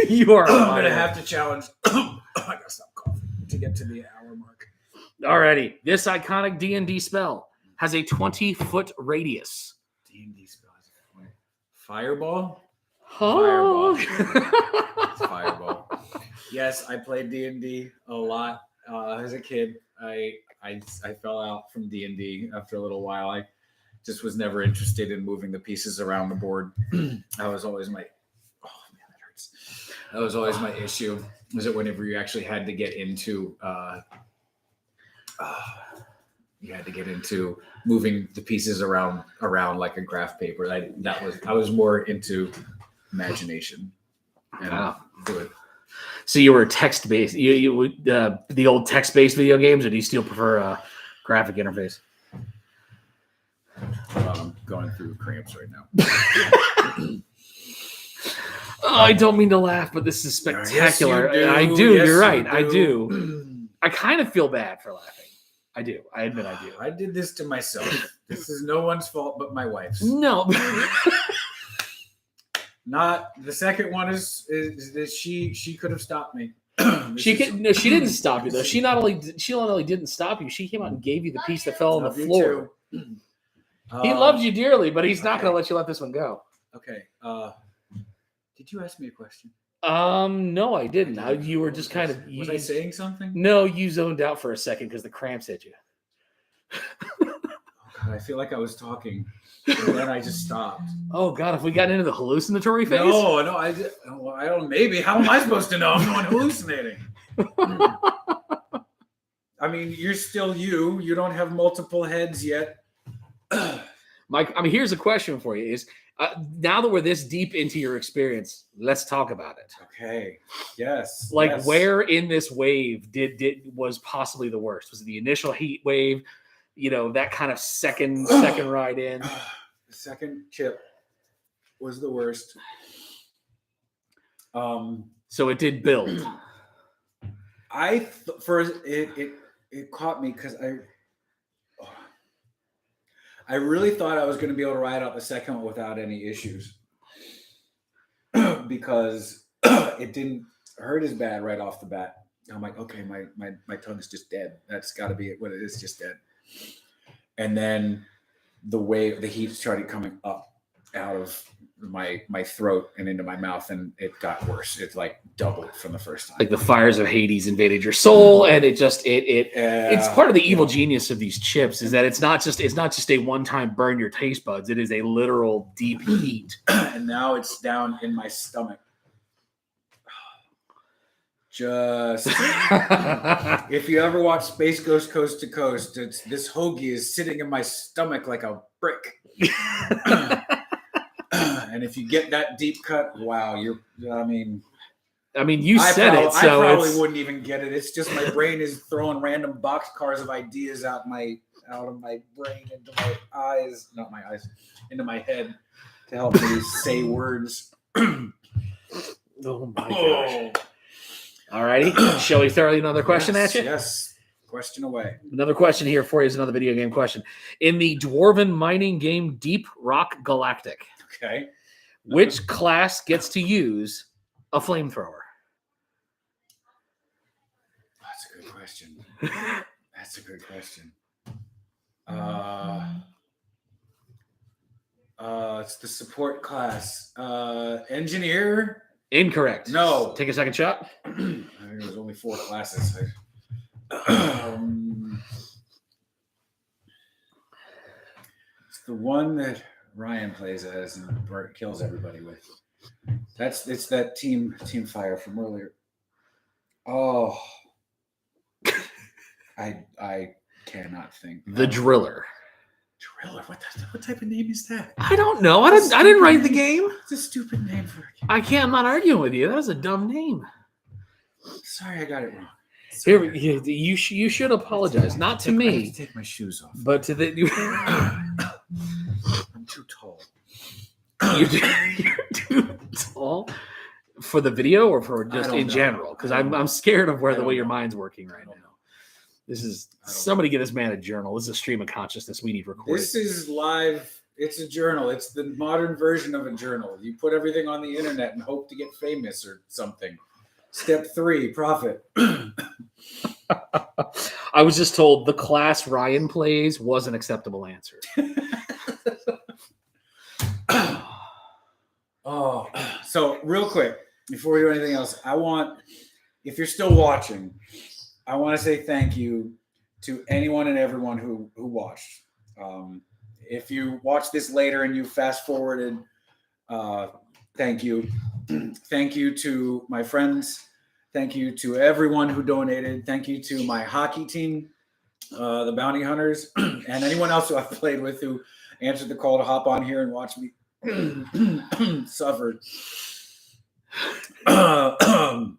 You are. I'm gonna have to challenge. I gotta stop coughing to get to the hour mark. Alrighty. This iconic D&D spell has a 20-foot radius. D&D spell has a fireball. Oh. Fireball. It's fireball. Yes, I played D&D a lot as a kid. I fell out from D&D after a little while. I just was never interested in moving the pieces around the board. That was always my, oh man, that hurts. That was always my issue. Was it whenever you actually had to get into, moving the pieces around like a graph paper. I was more into imagination and do it. So you were text-based. You would the old text-based video games, or do you still prefer a graphic interface? I'm going through cramps right now. Oh, I don't mean to laugh, but this is spectacular. Yes, I do. Yes, You're right. You I do. I kind of feel bad for laughing. I do. I admit I do. I did this to myself. This is no one's fault but my wife's. No. Not the second one is that she could have stopped me. She didn't stop you though. She not only didn't stop you, she came out and gave you the piece that fell on the floor. He loves you dearly, but he's not going to let you let this one go. Okay. Did you ask me a question? No, I didn't. You were just kind of. Was I saying something? No, you zoned out for a second because the cramps hit you. Oh God, I feel like I was talking, and then I just stopped. Oh God, have we gotten into the hallucinatory phase? No, I don't. Maybe. How am I supposed to know? I'm the one hallucinating. I mean, you're still you. You don't have multiple heads yet. Mike, I mean, here's a question for you: Is now that we're this deep into your experience, let's talk about it. Okay. Yes. Like, yes. where in this wave was possibly the worst? Was it the initial heat wave? That kind of second ride in. The second chip was the worst. So it did build. It caught me because I really thought I was going to be able to ride out the second one without any issues because it didn't hurt as bad right off the bat. I'm like, okay, my tongue is just dead. That's got to be it. What it is, just dead. And then the heat started coming up out of my throat and into my mouth, and it got worse. It like doubled from the first time. Like the fires of Hades invaded your soul, and it's part of the evil genius of these chips is that it's not just a one-time burn your taste buds. It is a literal deep heat. And now it's down in my stomach. Just if you ever watch Space Ghost Coast to Coast, this hoagie is sitting in my stomach like a brick. And if you get that deep cut, wow, you said it. So I probably wouldn't even get it. It's just my brain is throwing random boxcars of ideas out of my brain into my eyes, not my eyes, into my head to help me say words. Oh my gosh. All righty. Shall we throw another question at you? Yes. Question away. Another question here for you is another video game question. In the dwarven mining game Deep Rock Galactic, okay, which class gets to use a flamethrower? That's a good question. It's the support class. Engineer. Incorrect. No. Take a second shot. I think there was only 4 classes. It's the one that Ryan plays as and kills everybody with. It's that team fire from earlier. Oh, I cannot think. The Driller. Driller. What type of name is that? I don't know. I didn't write the game. It's a stupid name for a game. I'm not arguing with you. That was a dumb name. Sorry, I got it wrong. Here, you should apologize. Not to me. I have to take my shoes off. But to the. I'm too tall. You're too tall for the video or for just in general? Because I'm scared of the way your mind's working right now. This is somebody get this man a journal. This is a stream of consciousness we need recorded. This is live. It's a journal. It's the modern version of a journal. You put everything on the internet and hope to get famous or something. Step 3, profit. I was just told the class Ryan plays was an acceptable answer. So real quick, before we do anything else, if you're still watching, I want to say thank you to anyone and everyone who watched. If you watch this later and you fast forwarded, thank you. Thank you to my friends. Thank you to everyone who donated. Thank you to my hockey team, the Bounty Hunters, and anyone else who I've played with who answered the call to hop on here and watch me suffer. I can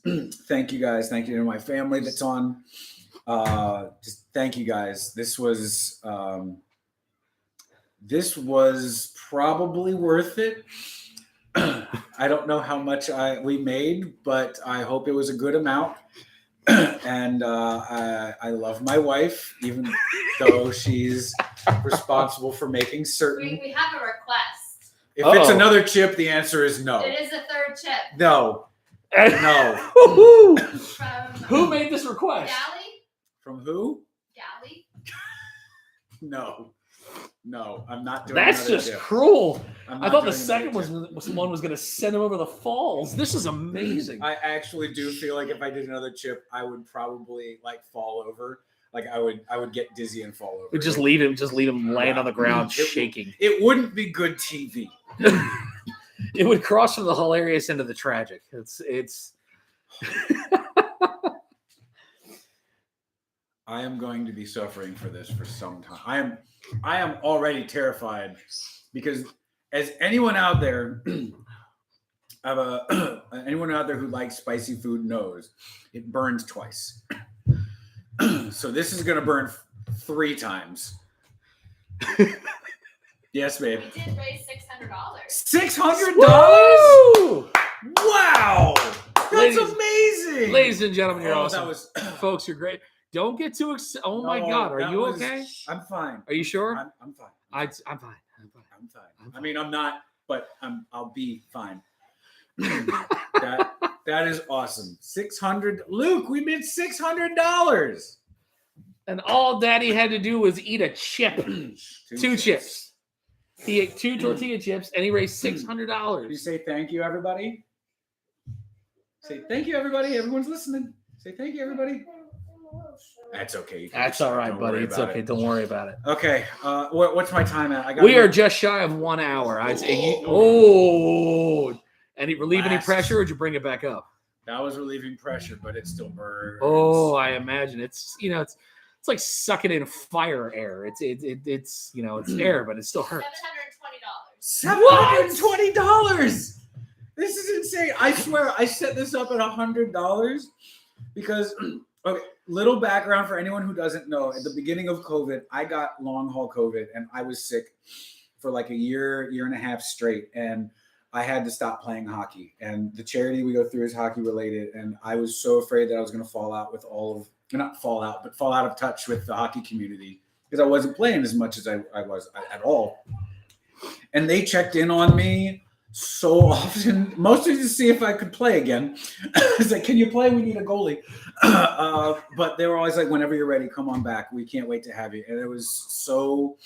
do this. Thank you guys. Thank you to my family that's on. Just thank you guys. This was probably worth it. I don't know how much we made, but I hope it was a good amount. And I love my wife, even though she's responsible for making certain. We have a request. If it's another chip, the answer is no. It is a third chip. No. No. Who made this request? Galley? From who? Galley? No. No, I'm not doing That's just chip. cruel. I thought the doing second another one was going to send him over the falls. This is amazing. I actually do feel like if I did another chip, I would probably like fall over. Like I would get dizzy and fall over. Just leave him laying on the ground shaking. It wouldn't be good TV. It would cross from the hilarious into the tragic. It's I am going to be suffering for this for some time. I am already terrified because as anyone out there anyone out there who likes spicy food knows it burns twice. So this is going to burn 3 times. Yes, babe. We did raise $600. $600? Wow. That's amazing. Ladies and gentlemen, you're awesome. That was folks, you're great. Don't get too excited. Oh my God. Are you okay? I'm fine. Are you sure? I'm fine. I'm fine. I'm fine. I mean, I'm not, but I'll be fine. That is awesome. 600. Luke, we made $600. And all Daddy had to do was eat a chip. 2 chips. He ate 2 tortilla chips and he raised $600. You say thank you, everybody. Say thank you, everybody. Everyone's listening. Say thank you, everybody. That's okay. That's all right, buddy. It's okay. Don't worry about it. Okay. What's my time at? We are just shy of 1 hour. I'd say. Any relieve any pressure, or did you bring it back up? That was relieving pressure, but it still burns. Oh, I imagine it's like sucking in fire air. It's air, but it still hurts. $720. This is insane. I swear I set this up at $100 because okay, little background for anyone who doesn't know. At the beginning of COVID, I got long haul COVID and I was sick for like a year and a half straight. And I had to stop playing hockey. And the charity we go through is hockey related. And I was so afraid that I was going to fall out of touch with the hockey community because I wasn't playing as much as I was at all. And they checked in on me so often, mostly to see if I could play again. It's like, can you play? We need a goalie. But they were always like, whenever you're ready, come on back. We can't wait to have you. And it was so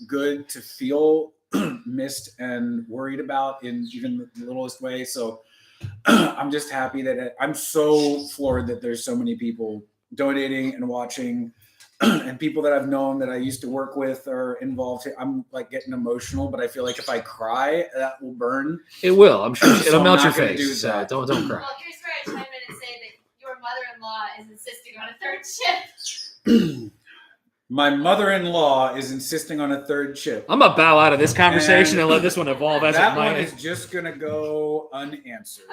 good to feel missed and worried about in even the littlest way. So I'm just happy that I'm so floored that there's so many people donating and watching. And people that I've known that I used to work with are involved. I'm like getting emotional, but I feel like if I cry, that will burn. It will. I'm sure it'll melt your face. Do so don't cry. Well, here's where I chime in and say that your mother-in-law is insisting on a third chip. My mother-in-law is insisting on a third chip. I'm gonna bow out of this conversation and let this one evolve. That one is just gonna go unanswered.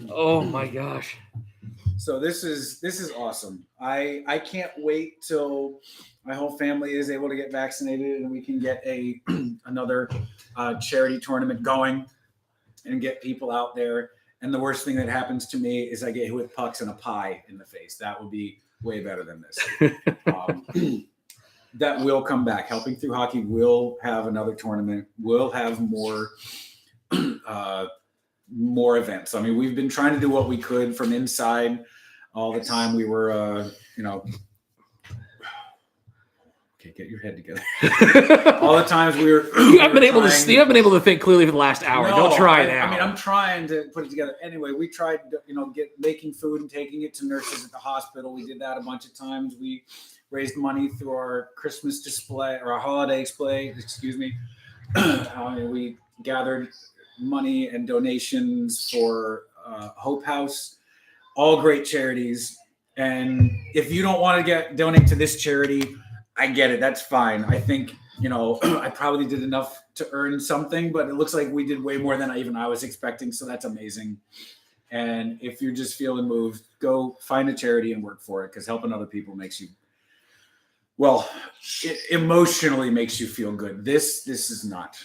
Oh my gosh. So this is awesome. I can't wait till my whole family is able to get vaccinated and we can get another charity tournament going and get people out there. And the worst thing that happens to me is I get hit with pucks and a pie in the face. That would be way better than this. That will come back. Helping Through Hockey will have another tournament. We'll have more events. I mean, we've been trying to do what we could from inside all the time. We were, okay, get your head together. All the times we were. You haven't been able to think clearly for the last hour. No, Don't try now. I mean, I'm trying to put it together. Anyway, we tried, making food and taking it to nurses at the hospital. We did that a bunch of times. We raised money through our Christmas display or our holiday display. Excuse me. We gathered money and donations for Hope House, all great charities. And if you don't want to donate to this charity, I get it. That's fine. I think, I probably did enough to earn something, but it looks like we did way more than I was expecting. So that's amazing. And if you're just feeling moved, go find a charity and work for it, because helping other people makes you, it emotionally makes you feel good. This is not.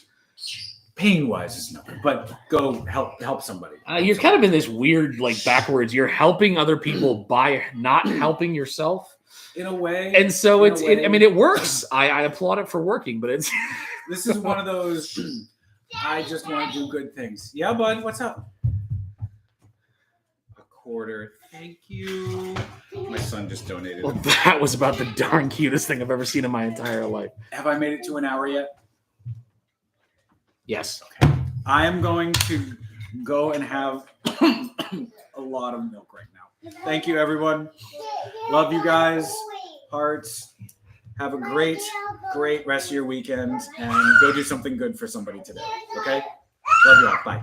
pain-wise is nothing, but go help somebody. You're kind of in this weird, like, backwards. You're helping other people by not helping yourself. In a way. And so it works. I applaud it for working, but it's... This is one of those, I just want to do good things. Yeah, bud, what's up? A quarter. Thank you. My son just donated. Well, that was about the darn cutest thing I've ever seen in my entire life. Have I made it to an hour yet? Yes. Okay. I am going to go and have a lot of milk right now. Thank you, everyone. Love you guys. Hearts. Have a great rest of your weekend and go do something good for somebody today. Okay? Love you all. Bye.